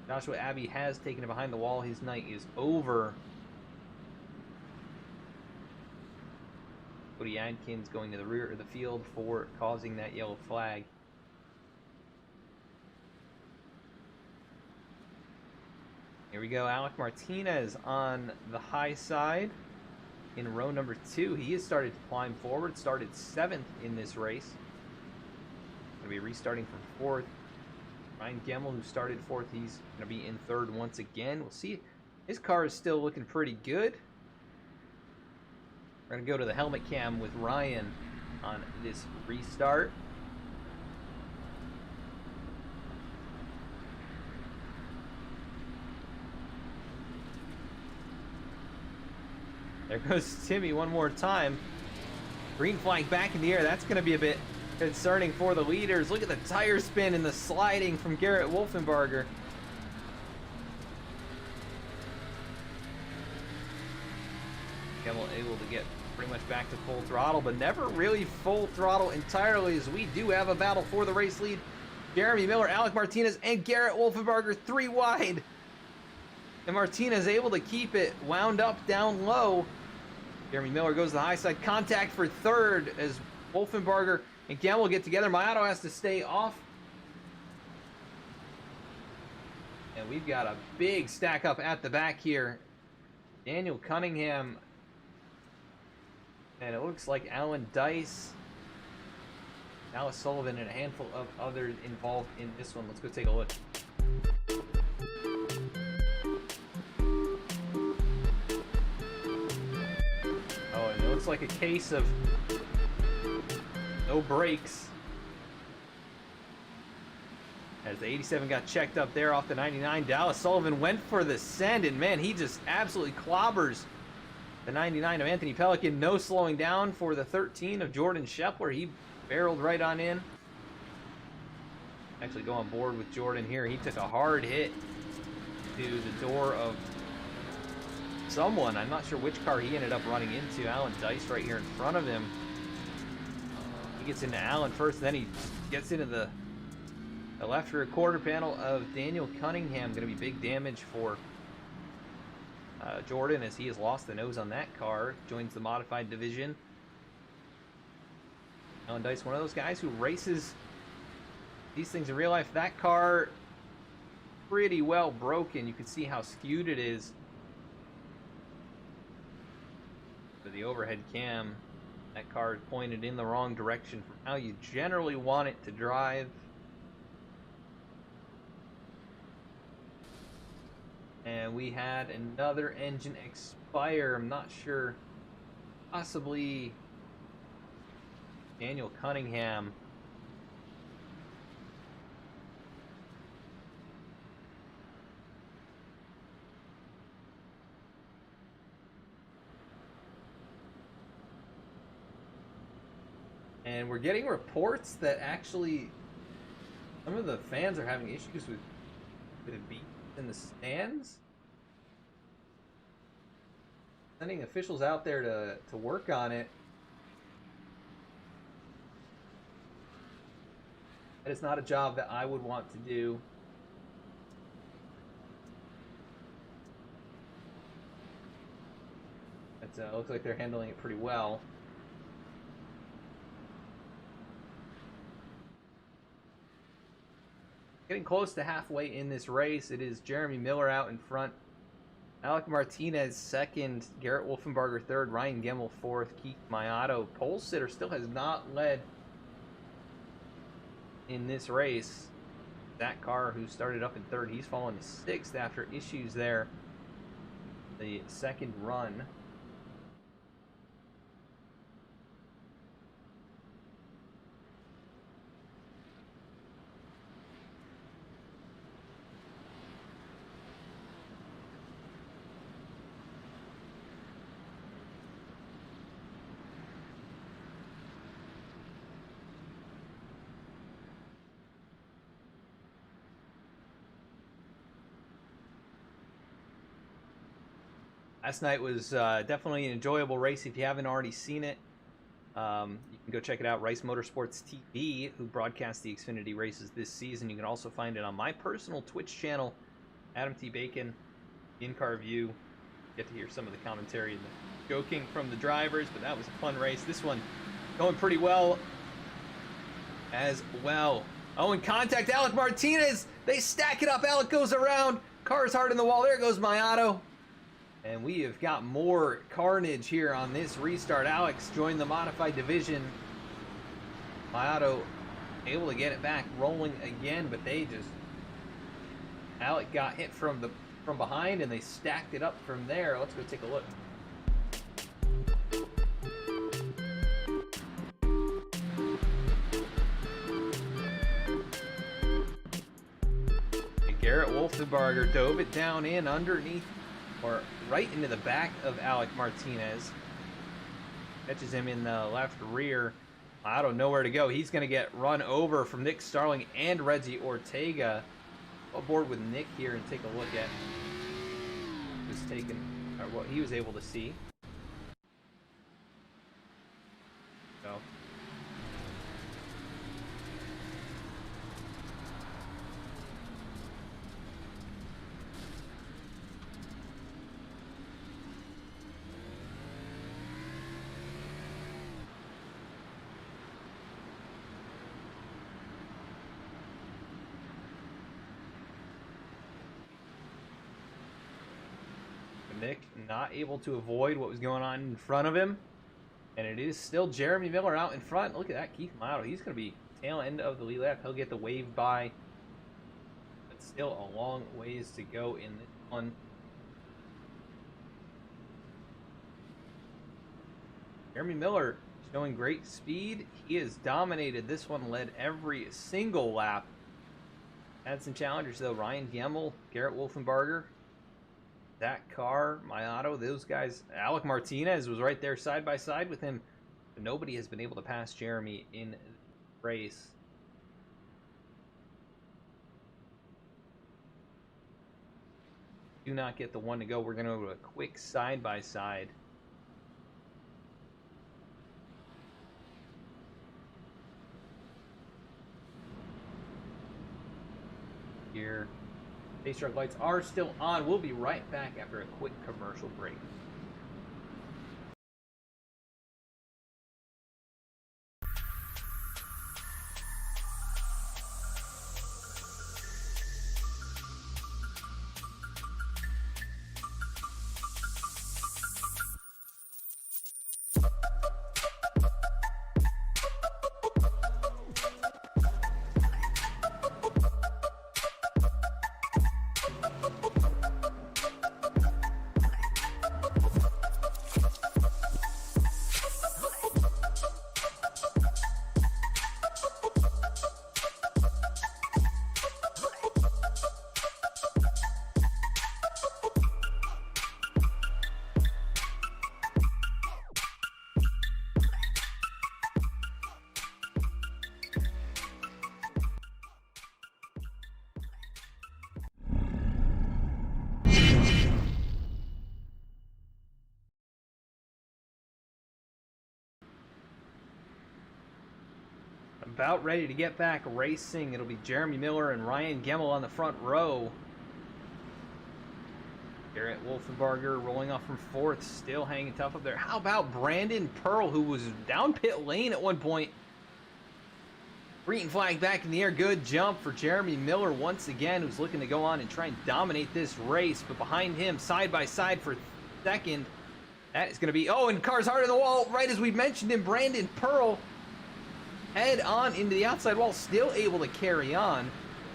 Joshua Abbey has taken it behind the wall. His night is over. Cody Adkins going to the rear of the field for causing that yellow flag. Here we go. Alec Martinez on the high side in row number 2. He has started to climb forward. Started 7th in this race. Going to be restarting from 4th. Ryan Gemmel, who started 4th, he's going to be in 3rd once again. We'll see. His car is still looking pretty good. We're going to go to the helmet cam with Ryan on this restart. There goes Timmy one more time. Green flag back in the air. That's going to be a bit concerning for the leaders. Look at the tire spin and the sliding from Garrett Wolfenbarger. Gemmel able to get pretty much back to full throttle, but never really full throttle entirely, as we do have a battle for the race lead. Jeremy Miller, Alec Martinez, and Garrett Wolfenbarger 3 wide. And Martinez able to keep it wound up down low. Jeremy Miller goes to the high side. Contact for 3rd as Wolfenbarger and Gemmel get together. Mayato has to stay off. And we've got a big stack up at the back here. Daniel Cunningham. And it looks like Alan Dice, Dallas Sullivan, and a handful of others involved in this one. Let's go take a look. Oh, and it looks like a case of no brakes, as the 87 got checked up there off the 99. Dallas Sullivan went for the send, and man, he just absolutely clobbers the 99 of Anthony Pelican. No slowing down for the 13 of Jordan Shepler. He barreled right on in. Actually go on board with Jordan here. He took a hard hit to the door of someone. I'm not sure which car he ended up running into. Alan Dice right here in front of him. He gets into Alan first, then he gets into the left rear quarter panel of Daniel Cunningham. Going to be big damage for Jordan, as he has lost the nose on that car. Joins the modified division. Alan Dice, one of those guys who races these things in real life. That car pretty well broken. You can see how skewed it is. For the overhead cam, that car is pointed in the wrong direction from how you generally want it to drive. And we had another engine expire. I'm not sure. Possibly Daniel Cunningham. And we're getting reports that actually some of the fans are having issues with the beat in the stands. Sending officials out there to work on it. That is not a job that I would want to do. It looks like they're handling it pretty well. Getting close to halfway in this race. It is Jeremy Miller out in front. Alec Martinez second. Garrett Wolfenbarger third. Ryan Gemmel fourth. Keith Mayato, pole sitter, still has not led in this race. That car, who started up in third, he's fallen to sixth after issues there the second run. Last night was definitely an enjoyable race. If you haven't already seen it, you can go check it out. Rice Motorsports TV, who broadcasts the Xfinity races this season. You can also find it on my personal Twitch channel, Adam T. Bacon, in-car view. Get to hear some of the commentary and the joking from the drivers, but that was a fun race. This one going pretty well as well. Oh, and contact Alec Martinez. They stack it up. Alec goes around. Car's hard in the wall. There goes Mayato. And we have got more carnage here on this restart. Alex joined the modified division. Mayato able to get it back rolling again, but they just... Alec got hit from behind, and they stacked it up from there. Let's go take a look. And Garrett Wolfenbarger dove it down in underneath, or right into the back of Alec Martinez. Catches him in the left rear. I don't know where to go. He's going to get run over from Nick Starling and Reggie Ortega. Aboard with Nick here and take a look at what he was able to see. So. Nick not able to avoid what was going on in front of him. And it is still Jeremy Miller out in front. Look at that, Keith Mayato. He's going to be tail end of the lead lap. He'll get the wave by. But still a long ways to go in this one. Jeremy Miller showing great speed. He has dominated this one, led every single lap. Had some challengers though. Ryan Gemmel, Garrett Wolfenbarger. That car, Mayato, those guys. Alec Martinez was right there side by side with him. But nobody has been able to pass Jeremy in the race. Do not get the one to go. We're going to go to a quick side by side. Here. Racetrack lights are still on. We'll be right back after a quick commercial break. About ready to get back racing. It'll be Jeremy Miller and Ryan Gemmel on the front row. Garrett Wolfenbarger rolling off from fourth, still hanging tough up there. How about Brandon Pearl, who was down pit lane at one point? Green flag back in the air. Good jump for Jeremy Miller once again, who's looking to go on and try and dominate this race. But behind him, side by side for second, that is going to be... Oh, and car's hard on the wall, right as we mentioned him, Brandon Pearl. Head on into the outside wall, still able to carry on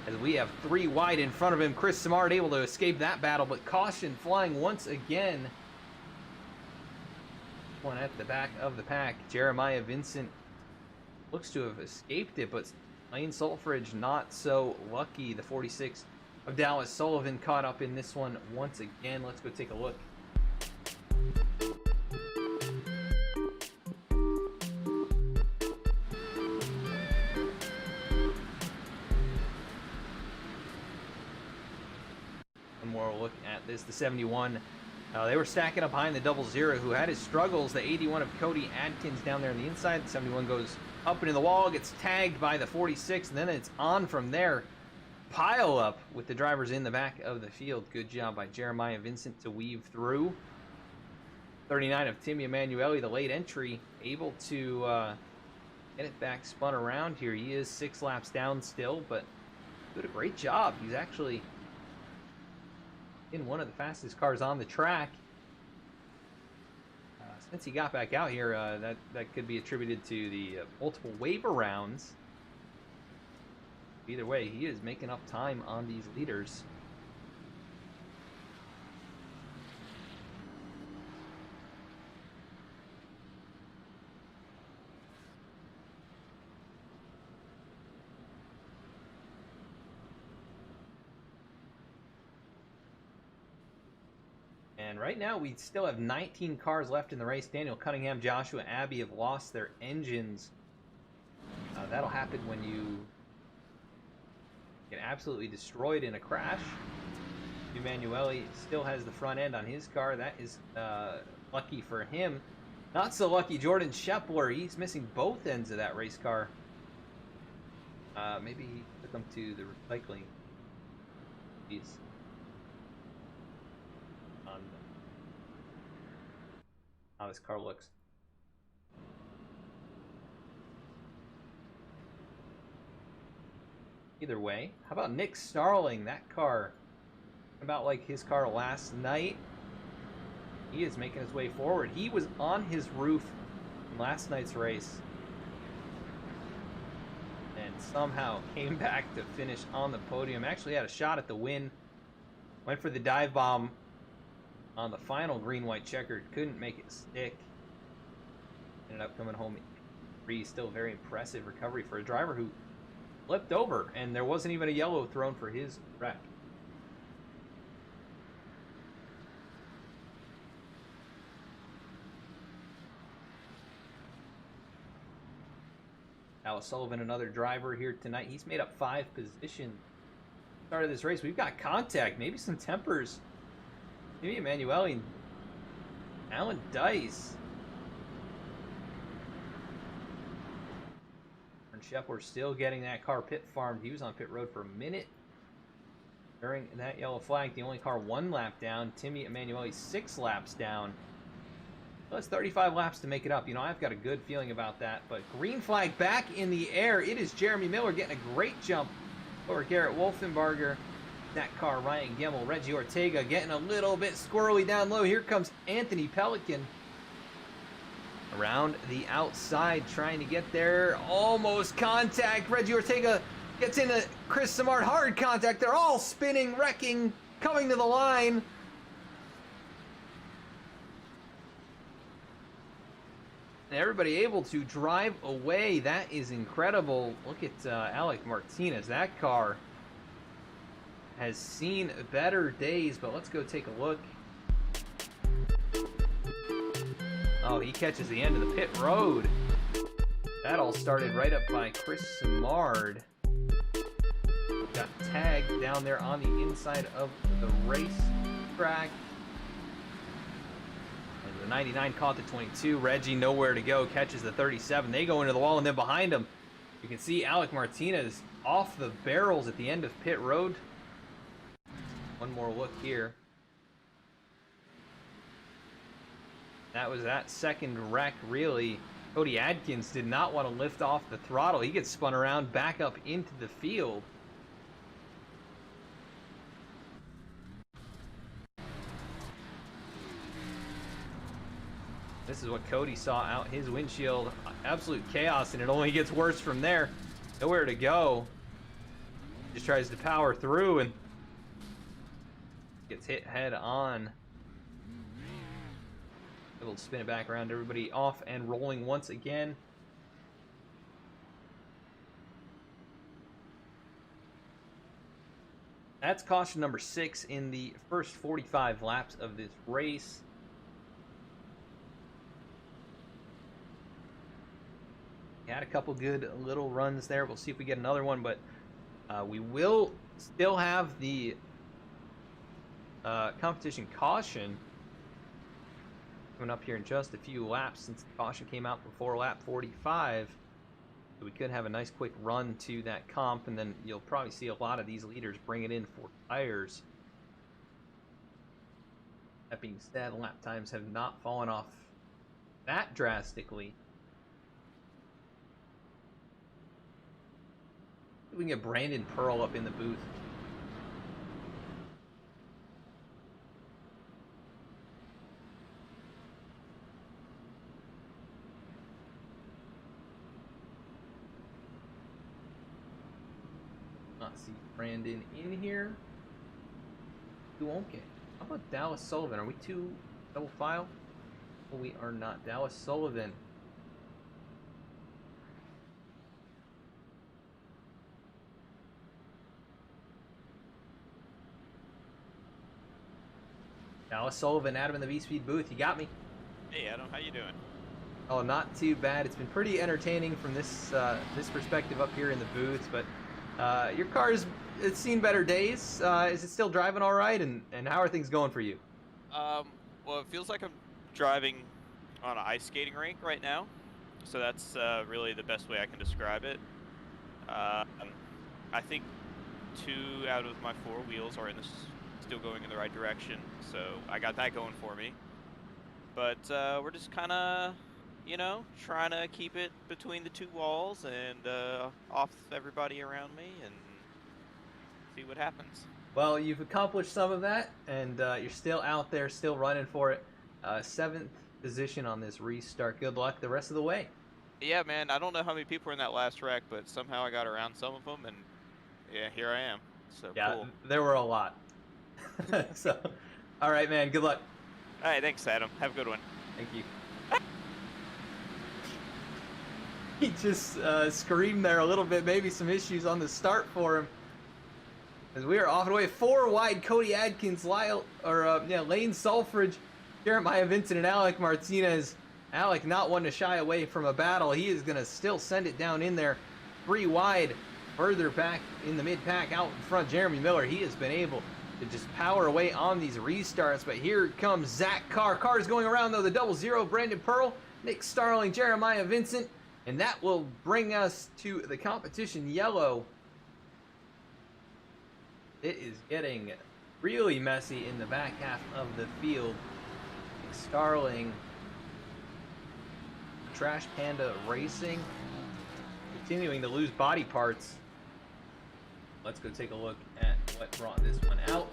as we have three wide in front of him. Chris Simard able to escape that battle, but caution flying once again. One at the back of the pack. Jeremiah Vincent looks to have escaped it, but Lane Sulfridge not so lucky. The 46 of Dallas Sullivan caught up in this one once again. Let's go take a look. One more look at this. The 71 They were stacking up behind the 00, who had his struggles. The 81 of Cody Adkins down there on the inside. The 71 goes up into the wall, gets tagged by the 46, and then it's on from there. Pile up with the drivers in the back of the field. Good job by Jeremiah Vincent to weave through. 39 of Timmy Emanuele, the late entry, able to get it back spun around here. He is 6 laps down still, but did a great job. He's actually in one of the fastest cars on the track. Since he got back out here, that could be attributed to the multiple waiver rounds. Either way, he is making up time on these leaders. And right now, we still have 19 cars left in the race. Daniel Cunningham, Joshua Abbey have lost their engines. That'll happen when you get absolutely destroyed in a crash. Emanuele still has the front end on his car. That is lucky for him. Not so lucky, Jordan Schepler. He's missing both ends of that race car. Maybe he took them to the recycling piece. How this car looks. Either way, how about Nick Starling? That car, about like his car last night. He is making his way forward. He was on his roof in last night's race and somehow came back to finish on the podium. Actually had a shot at the win. Went for the dive bomb on the final green-white checkered, couldn't make it stick. Ended up coming home free. Still very impressive recovery for a driver who flipped over, and there wasn't even a yellow thrown for his wreck. Alice Sullivan, another driver here tonight. He's made up 5 positions. Start of this race, we've got contact, maybe some tempers. Maybe Emanuele and Alan Dice. And Schepler still getting that car pit farmed. He was on pit road for a minute during that yellow flag. The only car 1 lap down. Timmy Emanuele 6 laps down. So that's 35 laps to make it up. You know, I've got a good feeling about that. But green flag back in the air. It is Jeremy Miller getting a great jump over Garrett Wolfenbarger. That car, Ryan Gemmel, Reggie Ortega getting a little bit squirrely down low. Here comes Anthony Pelican around the outside, trying to get there. Almost contact. Reggie Ortega gets into Chris Samard. Hard contact. They're all spinning, wrecking, coming to the line. And everybody able to drive away. That is incredible. Look at Alec Martinez. That car has seen better days, but let's go take a look. Oh, he catches the end of the pit road. That all started right up by Chris Samard. Got tagged down there on the inside of the racetrack. And the 99 caught the 22. Reggie nowhere to go, catches the 37. They go into the wall, and then behind him, you can see Alec Martinez off the barrels at the end of pit road. One more look here. That was that second wreck, really. Cody Adkins did not want to lift off the throttle. He gets spun around back up into the field. This is what Cody saw out his windshield. Absolute chaos, and it only gets worse from there. Nowhere to go. Just tries to power through and gets hit head on. Able to spin it back around. Everybody off and rolling once again. That's caution number 6 in the first 45 laps of this race. Had a couple good little runs there. We'll see if we get another one, but we will still have the competition caution Coming up here in just a few laps since the caution came out before lap 45. So we could have a nice quick run to that comp, and then you'll probably see a lot of these leaders bring it in for tires. That being said, lap times have not fallen off that drastically. We can get Brandon Pearl up in the booth. Not see Brandon in here. Okay. How about Dallas Sullivan? Are we two double file? Well, we are not. Dallas Sullivan. Dallas Sullivan, Adam in the V-Speed booth. You got me. Hey Adam, how you doing? Oh, not too bad. It's been pretty entertaining from this perspective up here in the booth, but your car's it's seen better days. Is it still driving all right, and how are things going for you? Well, it feels like I'm driving on an ice skating rink right now, so that's really the best way I can describe it. I think 2 out of my 4 wheels are still going in the right direction, so I got that going for me. But we're just kind of, you know, trying to keep it between the 2 walls and off everybody around me and see what happens. Well, you've accomplished some of that, and you're still out there, still running for it. 7th position on this restart. Good luck the rest of the way. Yeah, man, I don't know how many people were in that last wreck, but somehow I got around some of them, and yeah, here I am. So Yeah, cool. There were a lot. So, all right, man. Good luck. All right, thanks, Adam. Have a good one. Thank you. He just screamed there a little bit. Maybe some issues on the start for him. As we are off and away, 4 wide. Cody Adkins, Lane Sulfridge, Jeremiah Vincent, and Alec Martinez. Alec not one to shy away from a battle. He is going to still send it down in there. 3 wide. Further back in the mid-pack, out in front, Jeremy Miller. He has been able to just power away on these restarts. But here comes Zach Carr. Carr's going around, though. The 00, Brandon Pearl, Nick Starling, Jeremiah Vincent. And that will bring us to the competition yellow. It is getting really messy in the back half of the field. Starling, Trash Panda Racing, continuing to lose body parts. Let's go take a look at what brought this one out.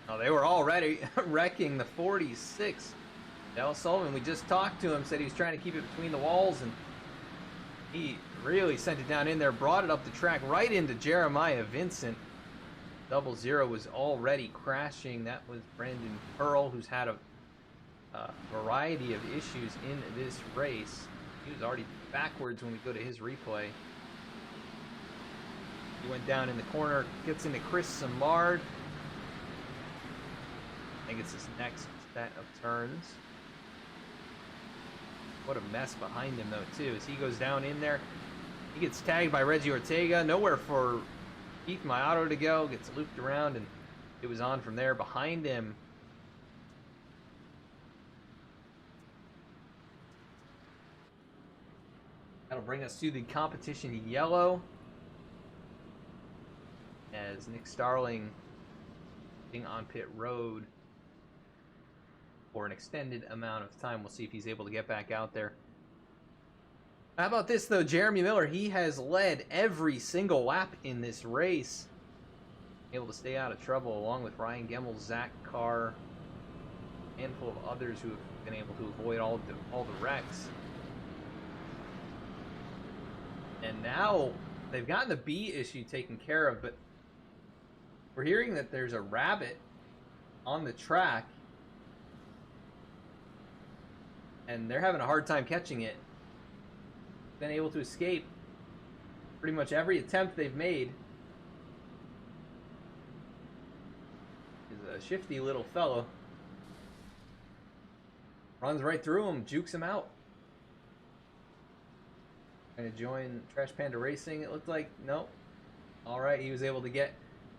Oh, they were already wrecking the 46. Dallas Sullivan, we just talked to him, said he was trying to keep it between the walls, and he really sent it down in there, brought it up the track right into Jeremiah Vincent. 00 was already crashing. That was Brandon Pearl, who's had a variety of issues in this race. He was already backwards when we go to his replay. He went down in the corner, gets into Chris Samard. I think it's his next set of turns. What a mess behind him, though, too, as he goes down in there. He gets tagged by Reggie Ortega. Nowhere for Keith Mayato to go. Gets looped around, and it was on from there. Behind him, that'll bring us to the competition yellow. As Nick Starling being on pit road for an extended amount of time. We'll see if he's able to get back out there. How about this, though? Jeremy Miller, he has led every single lap in this race. Able to stay out of trouble, along with Ryan Gemmel, Zach Carr, a handful of others who have been able to avoid all the wrecks. And now they've gotten the B issue taken care of, but we're hearing that there's a rabbit on the track, and they're having a hard time catching it. Been able to escape pretty much every attempt they've made. He's a shifty little fellow. Runs right through him, jukes him out. Trying to join Trash Panda Racing, it looked like. Nope. All right, he was able to get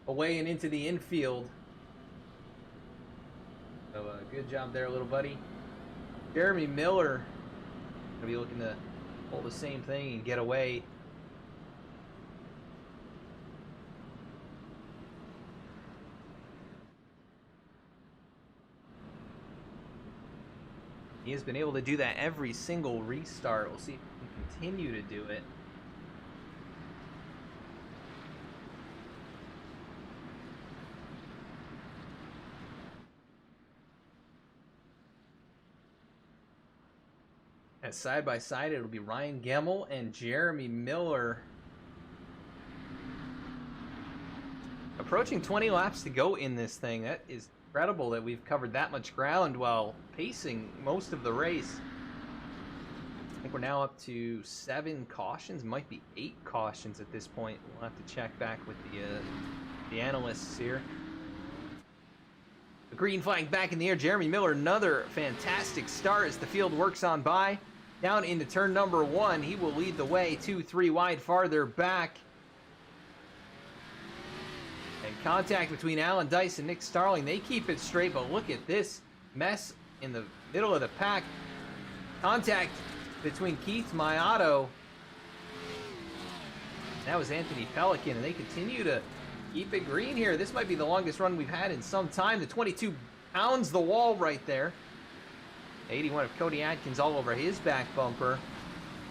away and into the infield. So good job there, little buddy. Jeremy Miller gonna be looking to pull the same thing and get away. He has been able to do that every single restart. We'll see if he can continue to do it. And side by side, it'll be Ryan Gemmel and Jeremy Miller. Approaching 20 laps to go in this thing. That is incredible that we've covered that much ground while pacing most of the race. I think we're now up to 7 cautions, might be 8 cautions at this point. We'll have to check back with the analysts here. The green flag back in the air. Jeremy Miller, another fantastic start as the field works on by. Down into turn number 1, he will lead the way 2-3 wide farther back. And contact between Alan Dice and Nick Starling. They keep it straight, but look at this mess in the middle of the pack. Contact between Keith Mayato. That was Anthony Pelican, and they continue to keep it green here. This might be the longest run we've had in some time. The 22 pounds the wall right there. 81 of Cody Atkins all over his back bumper.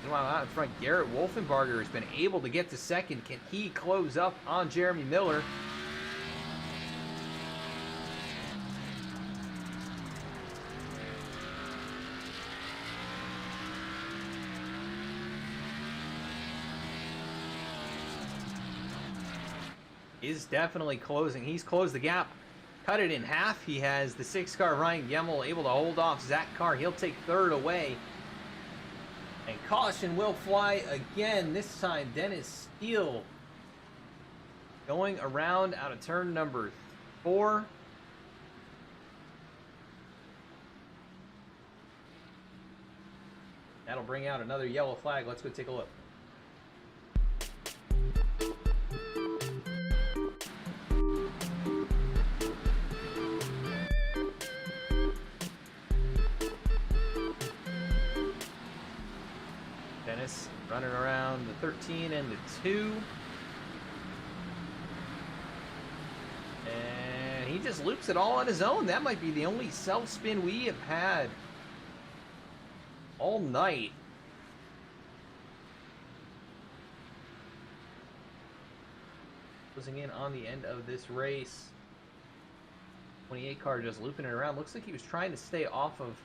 Meanwhile, out in front, Garrett Wolfenbarger has been able to get to second. Can he close up on Jeremy Miller? Is definitely closing. He's closed the gap, cut it in half. He has the 6-car Ryan Gemmel able to hold off Zach Carr. He'll take third away. And caution will fly again. This time, Dennis Steele going around out of turn number 4. That'll bring out another yellow flag. Let's go take a look. Dennis running around the 13 and the 2. And he just loops it all on his own. That might be the only self-spin we have had all night. Closing in on the end of this race. 28 car just looping it around. Looks like he was trying to stay off of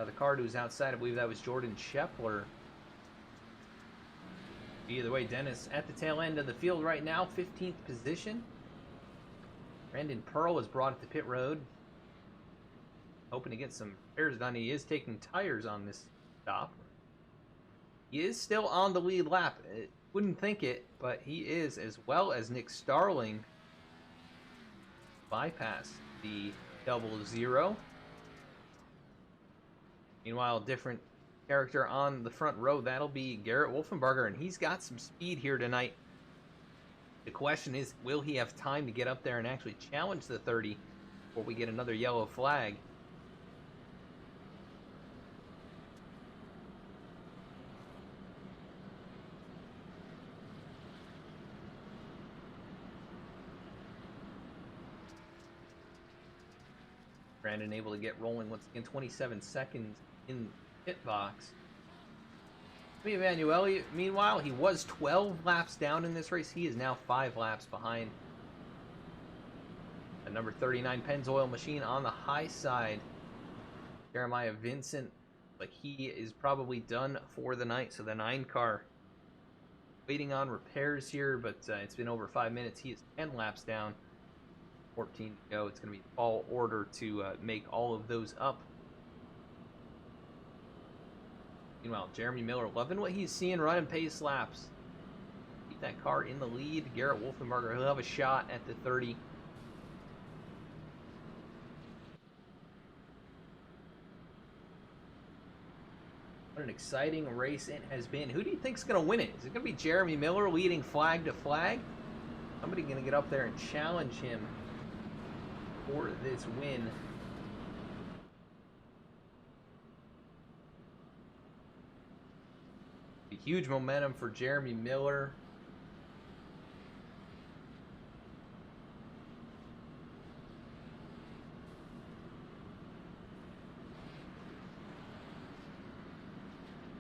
the car who was outside. I believe that was Jordan Scheffler. Either way, Dennis at the tail end of the field right now, 15th position. Brandon Pearl is brought to pit road. Hoping to get some repairs done. He is taking tires on this stop. He is still on the lead lap. Wouldn't think it, but he is, as well as Nick Starling. Bypass the 00. Meanwhile, different character on the front row. That'll be Garrett Wolfenbarger, and he's got some speed here tonight. The question is, will he have time to get up there and actually challenge the 30 before we get another yellow flag? Brandon able to get rolling once again, 27 seconds in pit box. Emanuele, meanwhile, he was 12 laps down in this race. He is now 5 laps behind. The number 39 Pennzoil machine on the high side. Jeremiah Vincent, but he is probably done for the night. So the 9 car waiting on repairs here, but it's been over 5 minutes. He is 10 laps down. 14 to go. It's going to be all order to make all of those up. Meanwhile, Jeremy Miller loving what he's seeing running pace laps. Keep that car in the lead. Garrett Wolfenbarger, he'll have a shot at the 30. What an exciting race it has been. Who do you think's going to win it? Is it going to be Jeremy Miller leading flag to flag? Somebody going to get up there and challenge him for this win. A huge momentum for Jeremy Miller.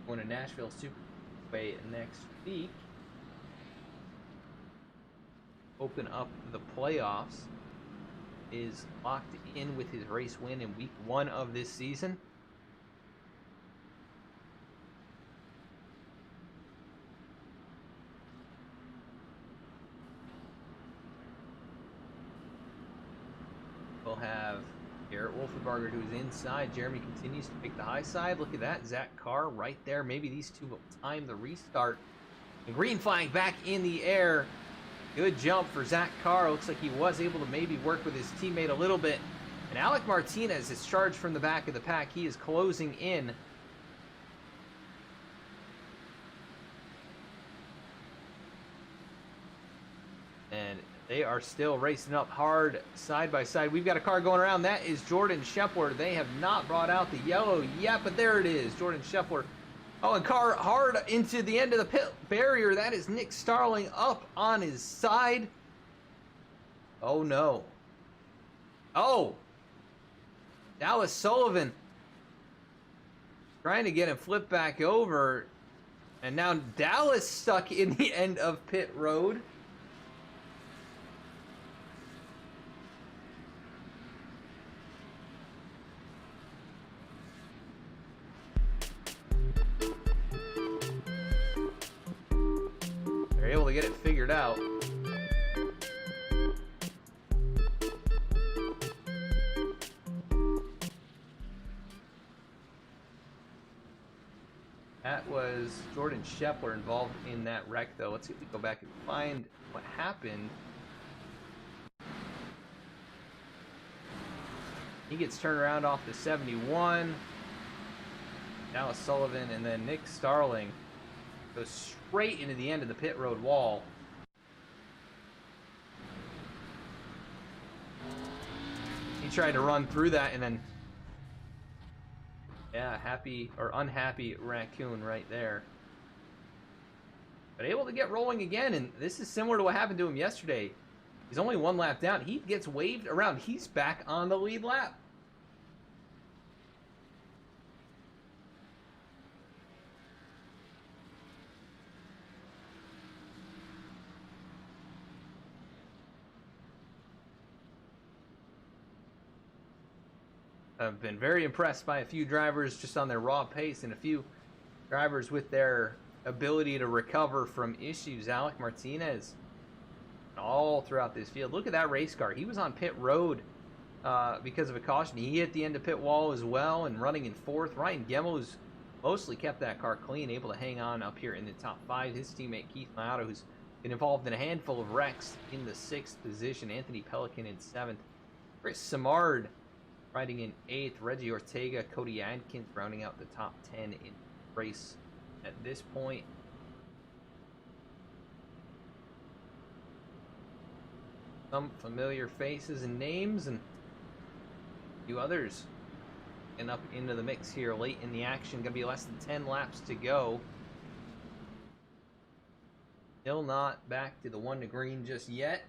Going to Nashville Superway next week. Open up the playoffs. Is locked in with his race win in week 1 of this season. We'll have Garrett Wolfenbarger, who's inside. Jeremy continues to pick the high side. Look at that. Zach Carr right there. Maybe these two will time the restart. The green flag back in the air. Good jump for Zach Carr. Looks like he was able to maybe work with his teammate a little bit. And Alec Martinez is charged from the back of the pack. He is closing in. And they are still racing up hard side by side. We've got a car going around. That is Jordan Shepler. They have not brought out the yellow yet, but there it is. Jordan Shepler. Oh, and car hard into the end of the pit barrier. That is Nick Starling up on his side. Oh, no. Oh. Dallas Sullivan trying to get him flipped back over. And now Dallas stuck in the end of pit road. They're able to get it figured out. That was Jordan Shepler involved in that wreck, though. Let's see if we go back and find what happened. He gets turned around off the 71. Dallas Sullivan and then Nick Starling goes straight into the end of the pit road wall. He tried to run through that and then, yeah, happy or unhappy raccoon right there. But able to get rolling again, and this is similar to what happened to him yesterday. He's only 1 lap down. He gets waved around. He's back on the lead lap. I've been very impressed by a few drivers just on their raw pace and a few drivers with their ability to recover from issues. Alec Martinez all throughout this field. Look at that race car. He was on pit road because of a caution. He hit the end of pit wall as well and running in 4th. Ryan Gemmo's mostly kept that car clean, able to hang on up here in the top 5. His teammate Keith Maotto, who's been involved in a handful of wrecks, in the 6th position. Anthony Pelican in 7th. Chris Samard riding in 8th. Reggie Ortega, Cody Adkins rounding out the top 10 in the race at this point. Some familiar faces and names and a few others getting up into the mix here late in the action. Going to be less than 10 laps to go. Still not back to the 1 to green just yet.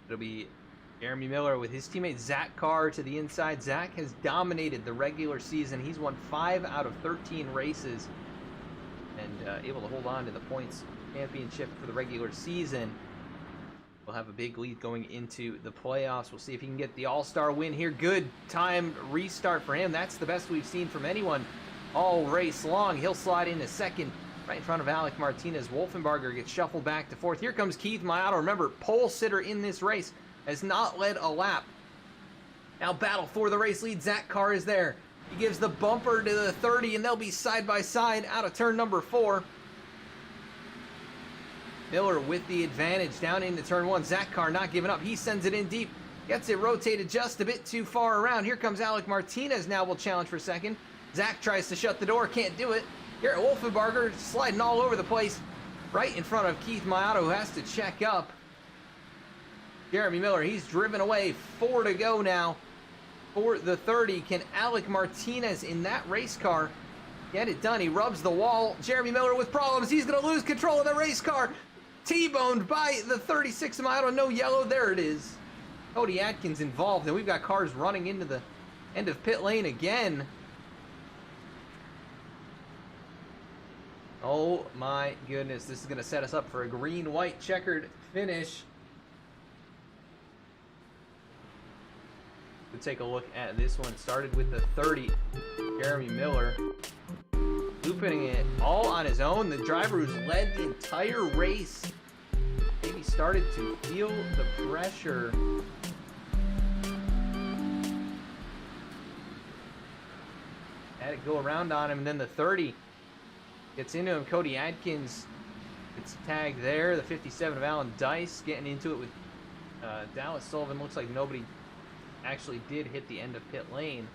It'll be Jeremy Miller with his teammate Zach Carr to the inside. Zach has dominated the regular season. He's won 5 out of 13 races and able to hold on to the points championship for the regular season. We'll have a big lead going into the playoffs. We'll see if he can get the All-Star win here. Good timed restart for him. That's the best we've seen from anyone all race long. He'll slide into 2nd. Right in front of Alec Martinez. Wolfenbarger gets shuffled back to 4th. Here comes Keith Maotto. Remember, pole sitter in this race. has not led a lap. Now battle for the race lead. Zach Carr is there. He gives the bumper to the 30, and they'll be side by side out of turn number 4. Miller with the advantage down into turn 1. Zach Carr not giving up. He sends it in deep. Gets it rotated just a bit too far around. Here comes Alec Martinez now will challenge for second. Zach tries to shut the door. Can't do it. Garrett Wolfenbarger sliding all over the place. Right in front of Keith Maotto, who has to check up. Jeremy Miller, he's driven away. 4 to go now for the 30. Can Alec Martinez in that race car get it done? He rubs the wall. Jeremy Miller with problems. He's going to lose control of the race car. T-boned by the 36 Maotto. No yellow. There it is. Cody Atkins involved, and we've got cars running into the end of pit lane again. Oh my goodness, this is going to set us up for a green-white checkered finish. We'll take a look at this one. Started with the 30, Jeremy Miller. Looping it all on his own. The driver who's led the entire race maybe started to feel the pressure. Had it go around on him, and then the 30 gets into him. Cody Atkins gets tagged there. The 57 of Alan Dice getting into it with Dallas Sullivan. Looks like nobody actually did hit the end of pit lane.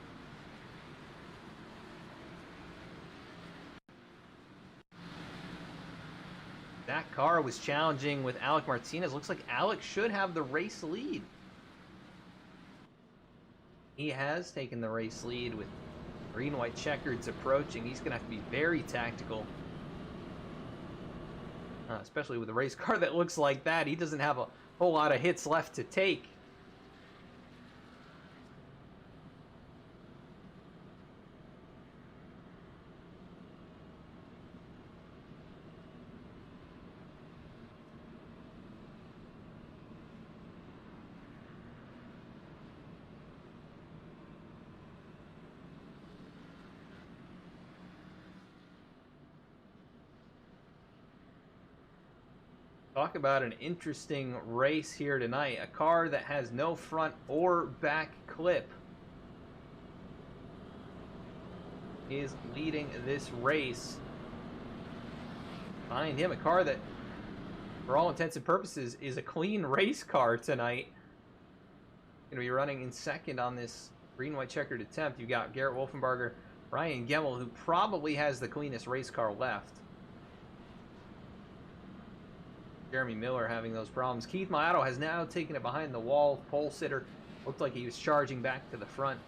That car was challenging with Alec Martinez. Looks like Alec should have the race lead. He has taken the race lead with green-white checkers approaching. He's going to have to be very tactical. Especially with a race car that looks like that. He doesn't have a whole lot of hits left to take. Talk about an interesting race here tonight. A car that has no front or back clip is leading this race. Behind him, a car that, for all intents and purposes, is a clean race car tonight. Going to be running in second on this green-white checkered attempt. You've got Garrett Wolfenbarger, Ryan Gemmel, who probably has the cleanest race car left. Jeremy Miller having those problems. Keith Maotto has now taken it behind the wall. Pole sitter looked like he was charging back to the front.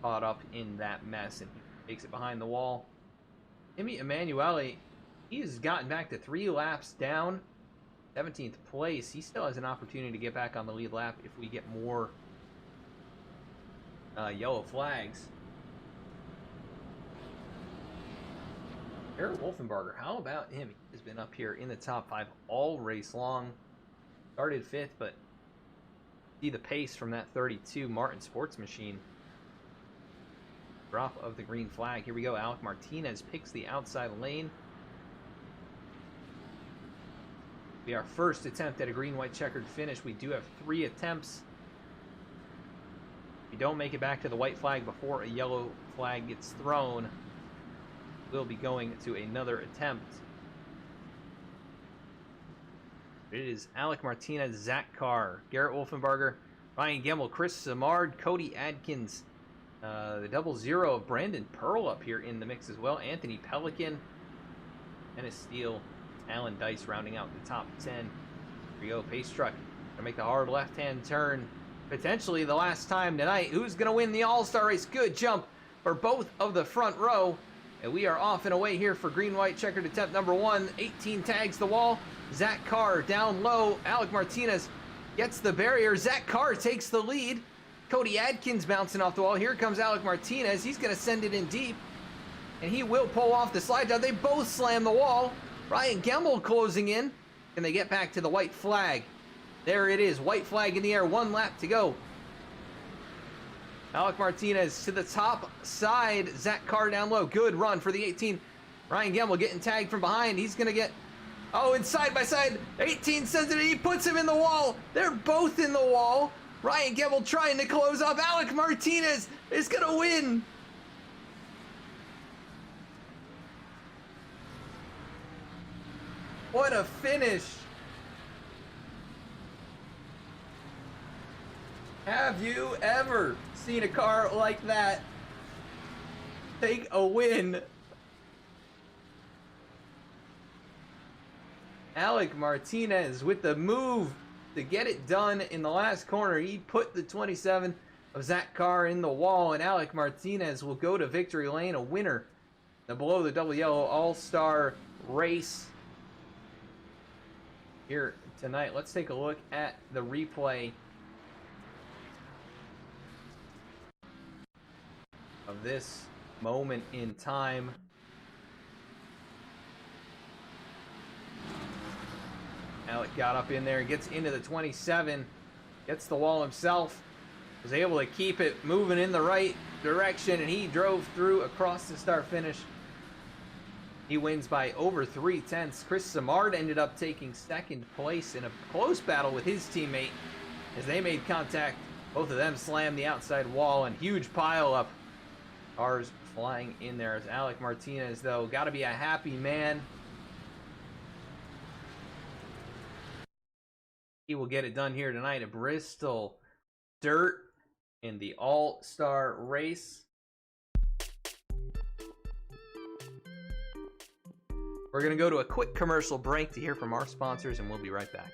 Caught up in that mess and takes it behind the wall. Timmy Emanuele, he has gotten back to 3 laps down. 17th place. He still has an opportunity to get back on the lead lap if we get more yellow flags. Garrett Wolfenbarger, how about him? He has been up here in the top 5 all race long. Started 5th, but see the pace from that 32 Martin Sports Machine. Drop of the green flag. Here we go. Alec Martinez picks the outside lane. Be our first attempt at a green-white checkered finish. We do have 3 attempts. If we don't make it back to the white flag before a yellow flag gets thrown, we'll be going to another attempt. It is Alec Martinez, Zach Carr, Garrett Wolfenbarger, Ryan Gemmel, Chris Samard, Cody Adkins, the 00 of Brandon Pearl up here in the mix as well, Anthony Pelican, Dennis Steele, Alan Dice rounding out the top 10. Here we go, pace truck, gonna make the hard left-hand turn, potentially the last time tonight. Who's gonna win the All-Star race? Good jump for both of the front row. And we are off and away here for green-white checkered attempt number 1. 18 tags the wall. Zach Carr down low. Alec Martinez gets the barrier. Zach Carr takes the lead. Cody Adkins bouncing off the wall. Here comes Alec Martinez. He's going to send it in deep. And he will pull off the slide down. They both slam the wall. Ryan Gemmel closing in. Can they get back to the white flag? There it is. White flag in the air. 1 lap to go. Alec Martinez to the top side. Zach Carr down low. Good run for the 18. Ryan Gemmel getting tagged from behind. He's going to get Oh, and side by side, 18 sends it, and he puts him in the wall. They're both in the wall. Ryan Gebel trying to close up. Alec Martinez is gonna win. What a finish. Have you ever seen a car like that take a win? Alec Martinez with the move to get it done in the last corner. He put the 27 of Zach Carr in the wall, and Alec Martinez will go to victory lane, a winner. The below the double yellow all-star race here tonight. Let's take a look at the replay of this moment in time. Alec got up in there, gets into the 27, gets the wall himself, was able to keep it moving in the right direction, and he drove through across the start finish. He wins by over 3/10. Chris Samard ended up taking second place in a close battle with his teammate as they made contact. Both of them slammed the outside wall, and huge pile up. Cars flying in there. As Alec Martinez, though, got to be a happy man. He will get it done here tonight at Bristol Dirt in the All-Star race. We're going to go to a quick commercial break to hear from our sponsors, and we'll be right back.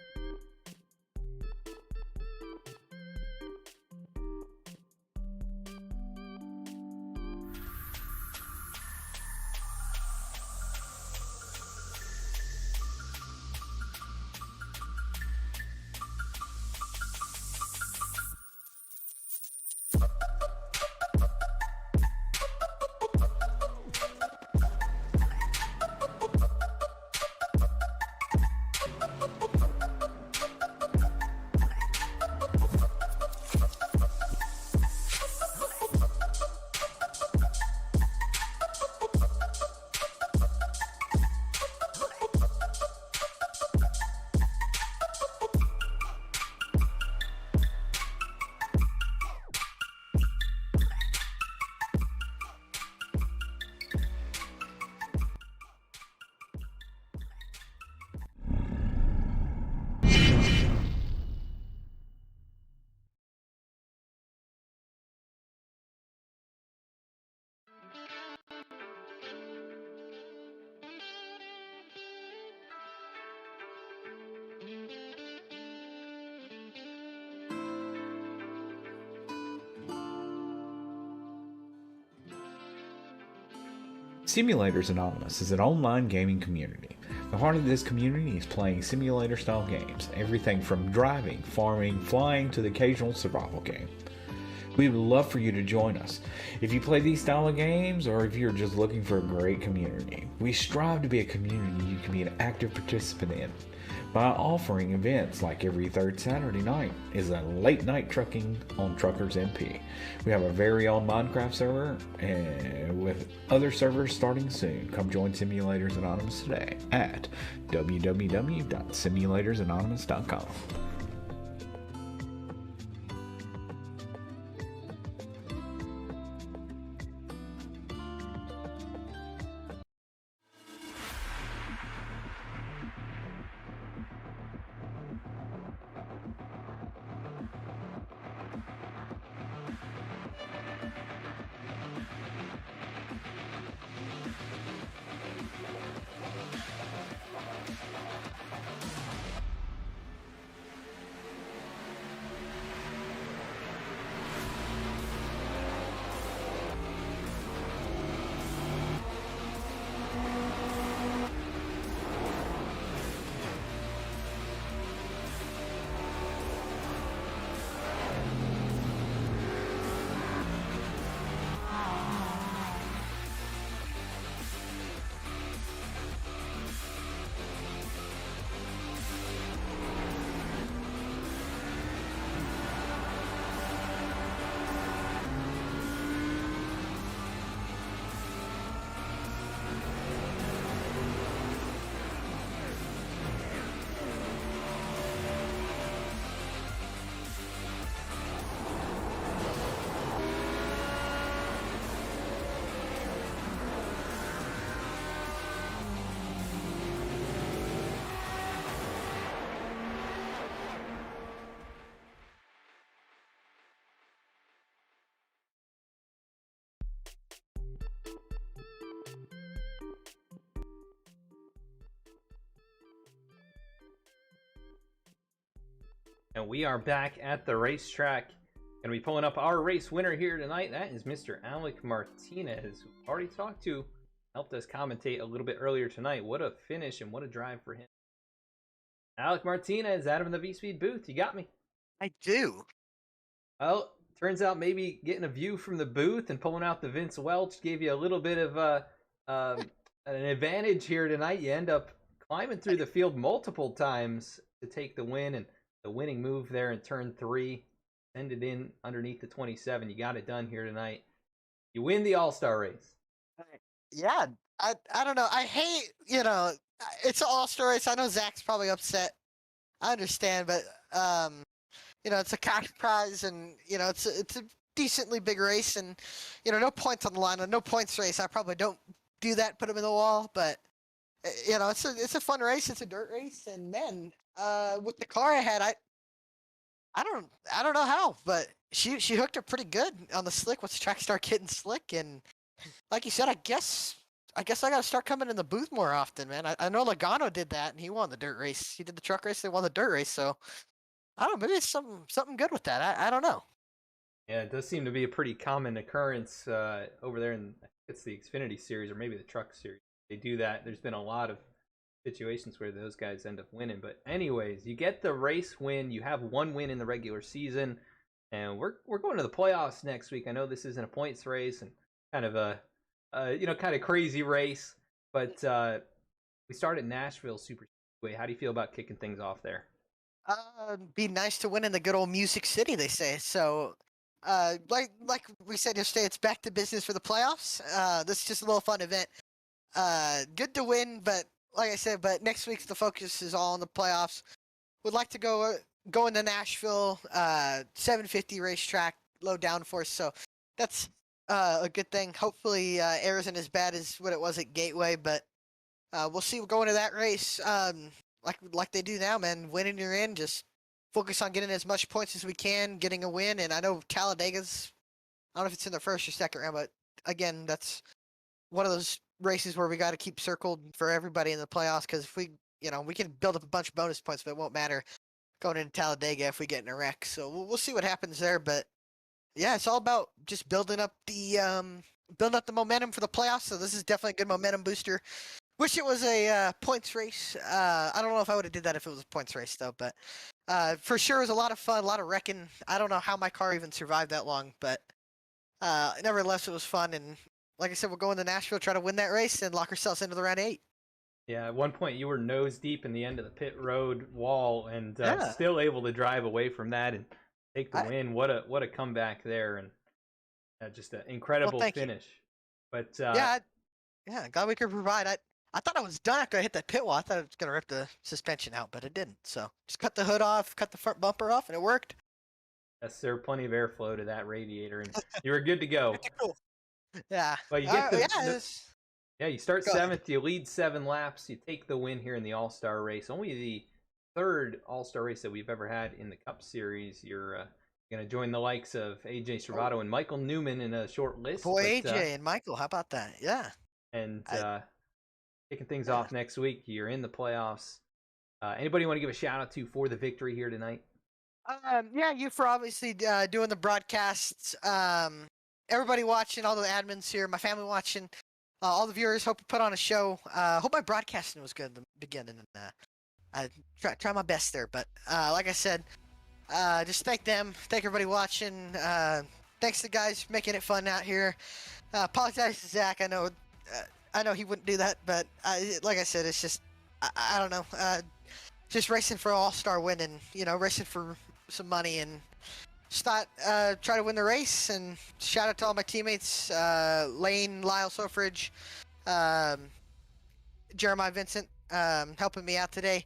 Simulators Anonymous is an online gaming community. The heart of this community is playing simulator-style games, everything from driving, farming, flying, to the occasional survival game. We would love for you to join us. If you play these style of games, or if you're just looking for a great community, we strive to be a community you can be an active participant in by offering events like every third Saturday night is a late night trucking on Truckers MP. We have a very own Minecraft server, and with other servers starting soon. Come join Simulators Anonymous today at www.simulatorsanonymous.com. And we are back at the racetrack. Going to be pulling up our race winner here tonight. That is Mr. Alec Martinez, who already talked to, helped us commentate a little bit earlier tonight. What a finish and what a drive for him. Alec Martinez, Adam in the V-Speed booth. You got me? I do. Well, turns out maybe getting a view from the booth and pulling out the Vince Welch gave you a little bit of an advantage here tonight. You end up climbing through the field multiple times to take the win, and the winning move there in turn 3 ended in underneath the 27. You got it done here tonight. You win the All-Star race. Yeah, I don't know. I hate, it's an all-star race. I know Zach's probably upset. I understand, but it's a cash prize, and it's a decently big race, and no points on the line. A no points race, I probably don't do that. Put them in the wall, but it's a fun race. It's a dirt race, and man, with the car I had, I don't know how, but she hooked up pretty good on the slick with the track star kit and slick, and like you said, I guess I gotta start coming in the booth more often, man. I know Logano did that, and he won the dirt race. He did the truck race, they won the dirt race, so I don't know, maybe it's something good with that. I don't know. Yeah, it does seem to be a pretty common occurrence over there in, I think it's the Xfinity series or maybe the truck series. They do that. There's been a lot of situations where those guys end up winning. But anyways, you get the race win. You have one win in the regular season, and we're going to the playoffs next week. I know this isn't a points race and kind of a kind of crazy race, but we start at Nashville Super Speedway. How do you feel about kicking things off there? Be nice to win in the good old Music City, they say. So, like we said yesterday, it's back to business for the playoffs. This is just a little fun event. Good to win, but like I said, next week the focus is all on the playoffs. Would like to go into Nashville, 750 racetrack, low downforce. So that's a good thing. Hopefully, air isn't as bad as what it was at Gateway, but we'll see. We'll go into that race. Like they do now, man. Winning, you're in. Just focus on getting as much points as we can, getting a win. And I know Talladega's, I don't know if it's in the first or second round, but again, that's one of those races where we got to keep circled for everybody in the playoffs, because if we can build up a bunch of bonus points, but it won't matter going into Talladega if we get in a wreck. So we'll see what happens there. But yeah, it's all about just building up the momentum for the playoffs. So this is definitely a good momentum booster. Wish it was a points race. I don't know if I would have did that if it was a points race though, but for sure it was a lot of fun, a lot of wrecking. I don't know how my car even survived that long, but nevertheless it was fun. And like I said, we'll go into Nashville, try to win that race, and lock ourselves into the round 8. Yeah, at one point you were nose deep in the end of the pit road wall, and still able to drive away from that and take the win. What a comeback there, and just an incredible finish. You. But yeah, glad we could provide. I thought I was done after I hit that pit wall. I thought it was gonna rip the suspension out, but it didn't. So just cut the hood off, cut the front bumper off, and it worked. Yes, there was plenty of airflow to that radiator, and you were good to go. Cool. Yeah. Well, you get you start 7th, you lead 7 laps, you take the win here in the All-Star race. Only the 3rd All-Star race that we've ever had in the Cup Series. You're going to join the likes of AJ Servato and Michael Newman in a short list. Boy, AJ and Michael, how about that? Yeah. And kicking things off next week, you're in the playoffs. Anybody want to give a shout-out to for the victory here tonight? Yeah, you for obviously doing the broadcasts. Everybody watching, all the admins here, my family watching, all the viewers. Hope we put on a show. Hope my broadcasting was good in the beginning, and I try my best there. But like I said, just thank them, thank everybody watching. Thanks to the guys making it fun out here. Apologize to Zach. I know he wouldn't do that, but like I said, it's just I don't know. Just racing for All-Star win, and racing for some money, and just thought try to win the race. And shout out to all my teammates, Lane, Lyle Sofridge, Jeremiah Vincent, helping me out today.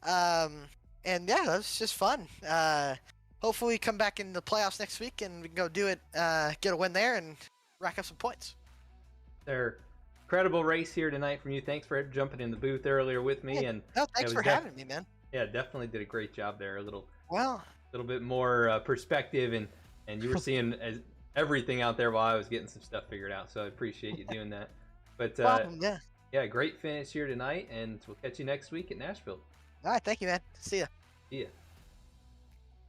And yeah, that was just fun. Hopefully we come back in the playoffs next week and we can go do it, get a win there and rack up some points. Their incredible race here tonight from you. Thanks for jumping in the booth earlier with me. Yeah, and thanks for having me, man. Yeah, definitely did a great job there. A little Well, bit more perspective, and you were seeing everything out there while I was getting some stuff figured out. So I appreciate you doing that. But Welcome, yeah. yeah, great finish here tonight, and we'll catch you next week at Nashville. All right, thank you, man. See ya. See ya.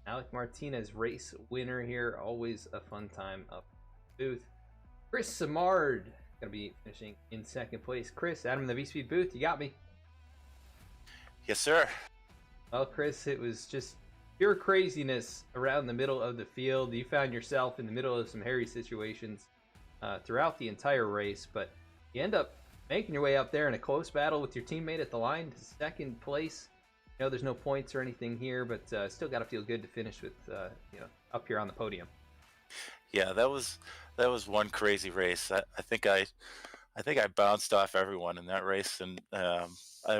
Alec Martinez, race winner here. Always a fun time up booth. Chris Samard gonna be finishing in second place. Chris, Adam in the V-Speed booth, you got me. Yes, sir. Well, Chris, it was just pure craziness around the middle of the field. You found yourself in the middle of some hairy situations throughout the entire race, but you end up making your way up there in a close battle with your teammate at the line to second place. You know, there's no points or anything here, but still got to feel good to finish with, up here on the podium. Yeah, that was one crazy race. I think I bounced off everyone in that race, and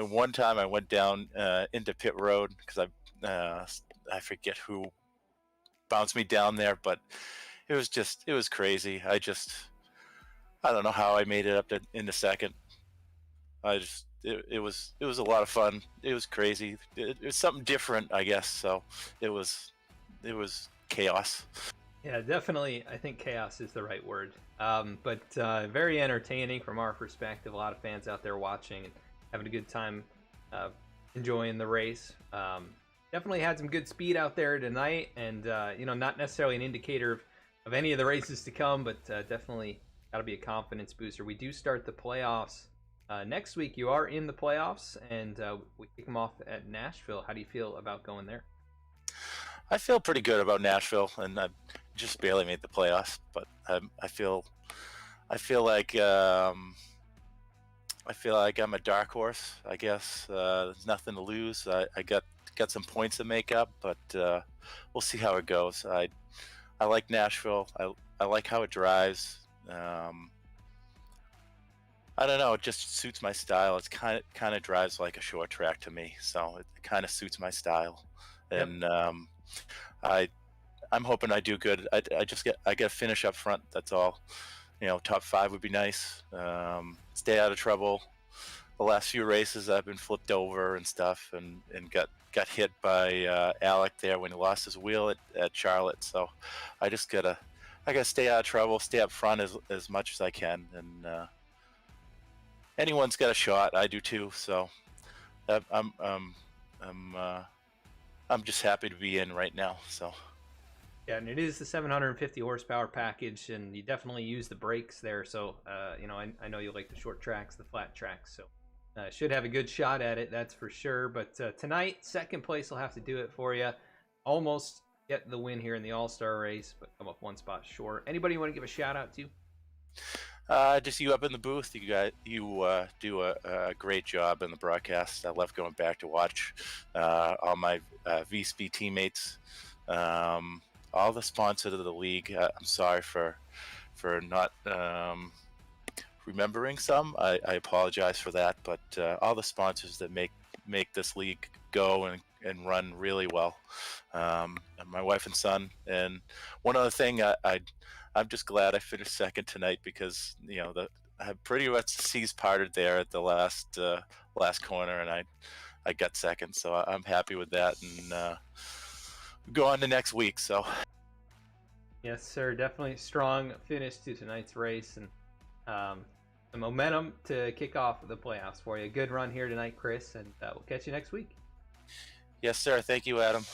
one time I went down into pit road because I forget who bounced me down there, but it was crazy. I don't know how I made it up into second. It was a lot of fun. It was crazy. It was something different, I guess. So it was chaos. Yeah, definitely. I think chaos is the right word. But very entertaining from our perspective. A lot of fans out there watching and having a good time, enjoying the race. Definitely had some good speed out there tonight, and not necessarily an indicator of any of the races to come, but definitely got to be a confidence booster. We do start the playoffs next week. You are in the playoffs, and we kick them off at Nashville. How do you feel about going there? I feel pretty good about Nashville, and I just barely made the playoffs, but I feel like I'm a dark horse. I guess there's nothing to lose. I got some points to make up, but we'll see how it goes. I like Nashville. I like how it drives. I don't know. It just suits my style. It's kind of drives like a short track to me, so it kind of suits my style. Yep. And I'm hoping I do good. I got to finish up front. That's all. Top 5 would be nice. Stay out of trouble. The last few races I've been flipped over and stuff, and got hit by Alec there when he lost his wheel at Charlotte. So I gotta stay out of trouble, stay up front as much as I can, and anyone's got a shot. I do too. So I'm just happy to be in right now. So. Yeah, and it is the 750 horsepower package, and you definitely use the brakes there. So, I know you like the short tracks, the flat tracks, so should have a good shot at it, that's for sure. But tonight, second place will have to do it for you. Almost get the win here in the All-Star race, but come up one spot short. Anybody you want to give a shout out to? Just you up in the booth. You do a great job in the broadcast. I love going back to watch all my VSP teammates. All the sponsors of the league. I'm sorry for not remembering some. I apologize for that, but all the sponsors that make this league go and run really well. My wife and son. And one other thing, I'm just glad I finished second tonight because I pretty much the seas parted there at the last corner, and I got second, so I'm happy with that. And go on to next week. So yes, sir, definitely strong finish to tonight's race, and the momentum to kick off the playoffs for you. Good run here tonight, Chris, and we'll catch you next week. Yes, sir. Thank you, Adam.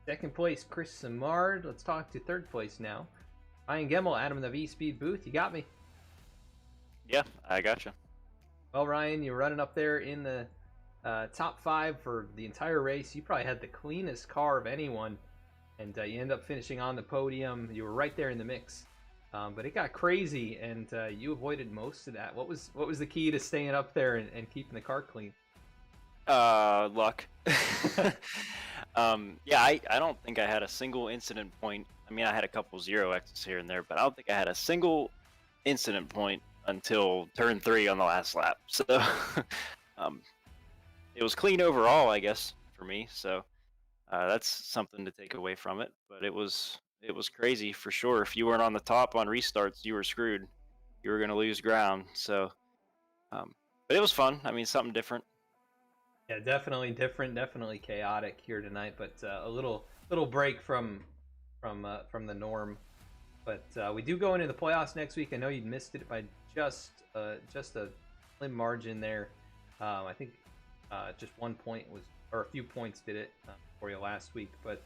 Second place, Chris Samard. Let's talk to third place now. Ryan Gemmel, Adam in the V-Speed booth. You got me. Yeah, I got you. Well, Ryan, you're running up there in the top 5 for the entire race. You probably had the cleanest car of anyone, and you end up finishing on the podium. You were right there in the mix, but it got crazy, and you avoided most of that. What was the key to staying up there and keeping the car clean? Luck. Yeah, I don't think I had a single incident point. I mean, I had a couple 0Xs here and there, but I don't think I had a single incident point until turn 3 on the last lap. So it was clean overall, I guess, for me. So that's something to take away from it. But it was crazy for sure. If you weren't on the top on restarts, you were screwed. You were going to lose ground. So, but it was fun. I mean, something different. Yeah, definitely different, definitely chaotic here tonight, but a little break from the norm But we do go into the playoffs next week. I know you missed it by just a slim margin there. I think just 1 point was, or a few points did it for you last week. But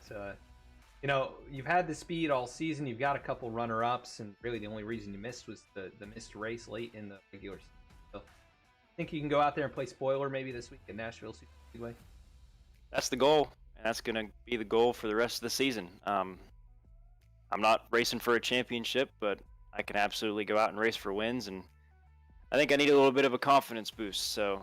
you know, you've had the speed all season. You've got a couple runner-ups, and really the only reason you missed was the missed race late in the regular season. So I think you can go out there and play spoiler maybe this week at Nashville Speedway. That's the goal, and that's going to be the goal for the rest of the season. I'm not racing for a championship, but I can absolutely go out and race for wins, and I think I need a little bit of a confidence boost. So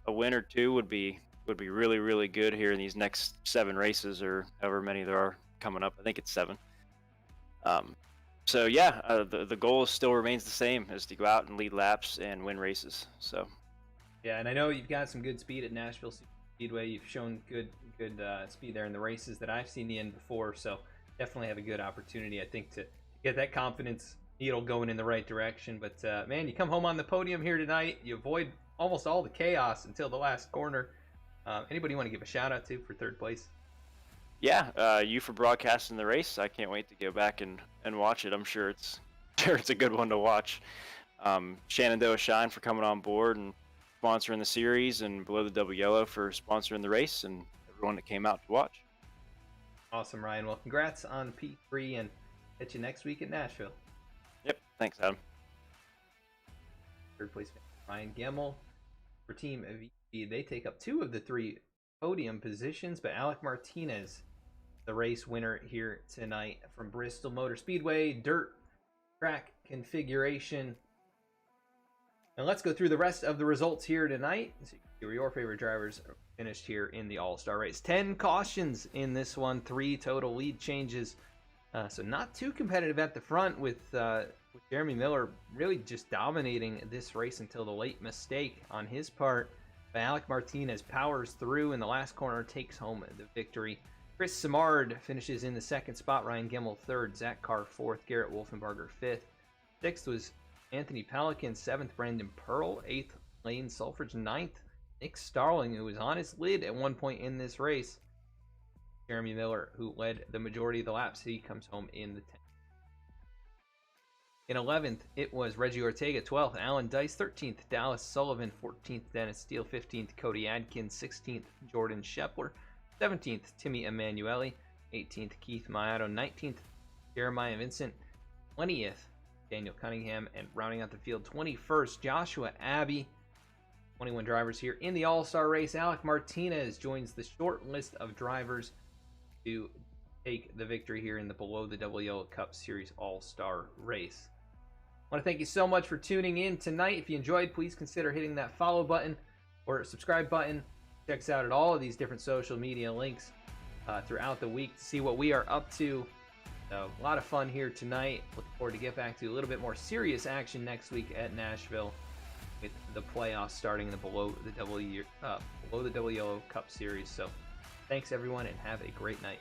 a win or two would be really, really good here in these next 7 races, or however many there are coming up. I think it's 7. So yeah, the goal still remains the same, is to go out and lead laps and win races. So yeah, and I know you've got some good speed at Nashville Speedway. You've shown good speed there in the races that I've seen you in before. So definitely have a good opportunity, I think, to get that confidence needle going in the right direction. But man, you come home on the podium here tonight. You avoid almost all the chaos until the last corner. Anybody you want to give a shout out to for 3rd place? Yeah, you for broadcasting the race. I can't wait to go back and watch it. I'm sure it's a good one to watch. Shenandoah Shine for coming on board and sponsoring the series, and Below the Double Yellow for sponsoring the race, and everyone that came out to watch. Awesome, Ryan. Well, congrats on P3, and catch you next week at Nashville. Yep, thanks, Adam. 3rd place Ryan Gemmel for Team VP. They take up 2 of the 3 podium positions, but Alec Martinez, the race winner here tonight from Bristol Motor Speedway, dirt track configuration. And let's go through the rest of the results here tonight. So you can see where your favorite drivers finished here in the All-Star race. 10 cautions in this one, 3 total lead changes. So not too competitive at the front, with Jeremy Miller really just dominating this race until the late mistake on his part. But Alec Martinez powers through in the last corner, takes home the victory. Chris Simard finishes in the 2nd spot, Ryan Gemmel 3rd, Zach Carr 4th, Garrett Wolfenbarger 5th. 6th was Anthony Pelican, 7th Brandon Pearl, 8th Lane Sulfridge, 9th Nick Starling, who was on his lid at one point in this race. Jeremy Miller, who led the majority of the laps, he comes home in the 10th. In 11th, it was Reggie Ortega, 12th, Alan Dice, 13th, Dallas Sullivan, 14th, Dennis Steele, 15th, Cody Adkins, 16th, Jordan Shepler, 17th, Timmy Emanuele, 18th, Keith Mayato, 19th, Jeremiah Vincent, 20th, Daniel Cunningham, and rounding out the field, 21st, Joshua Abbey. 21 drivers here in the All-Star race. Alec Martinez joins the short list of drivers to take the victory here in the Below the Double Yellow Cup Series All-Star race. I want to thank you so much for tuning in tonight. If you enjoyed, please consider hitting that follow button or subscribe button. Check us out at all of these different social media links throughout the week to see what we are up to. So, a lot of fun here tonight. Looking forward to get back to a little bit more serious action next week at Nashville, with the playoffs starting in the Below the Double Yellow Cup Series. So, thanks everyone, and have a great night.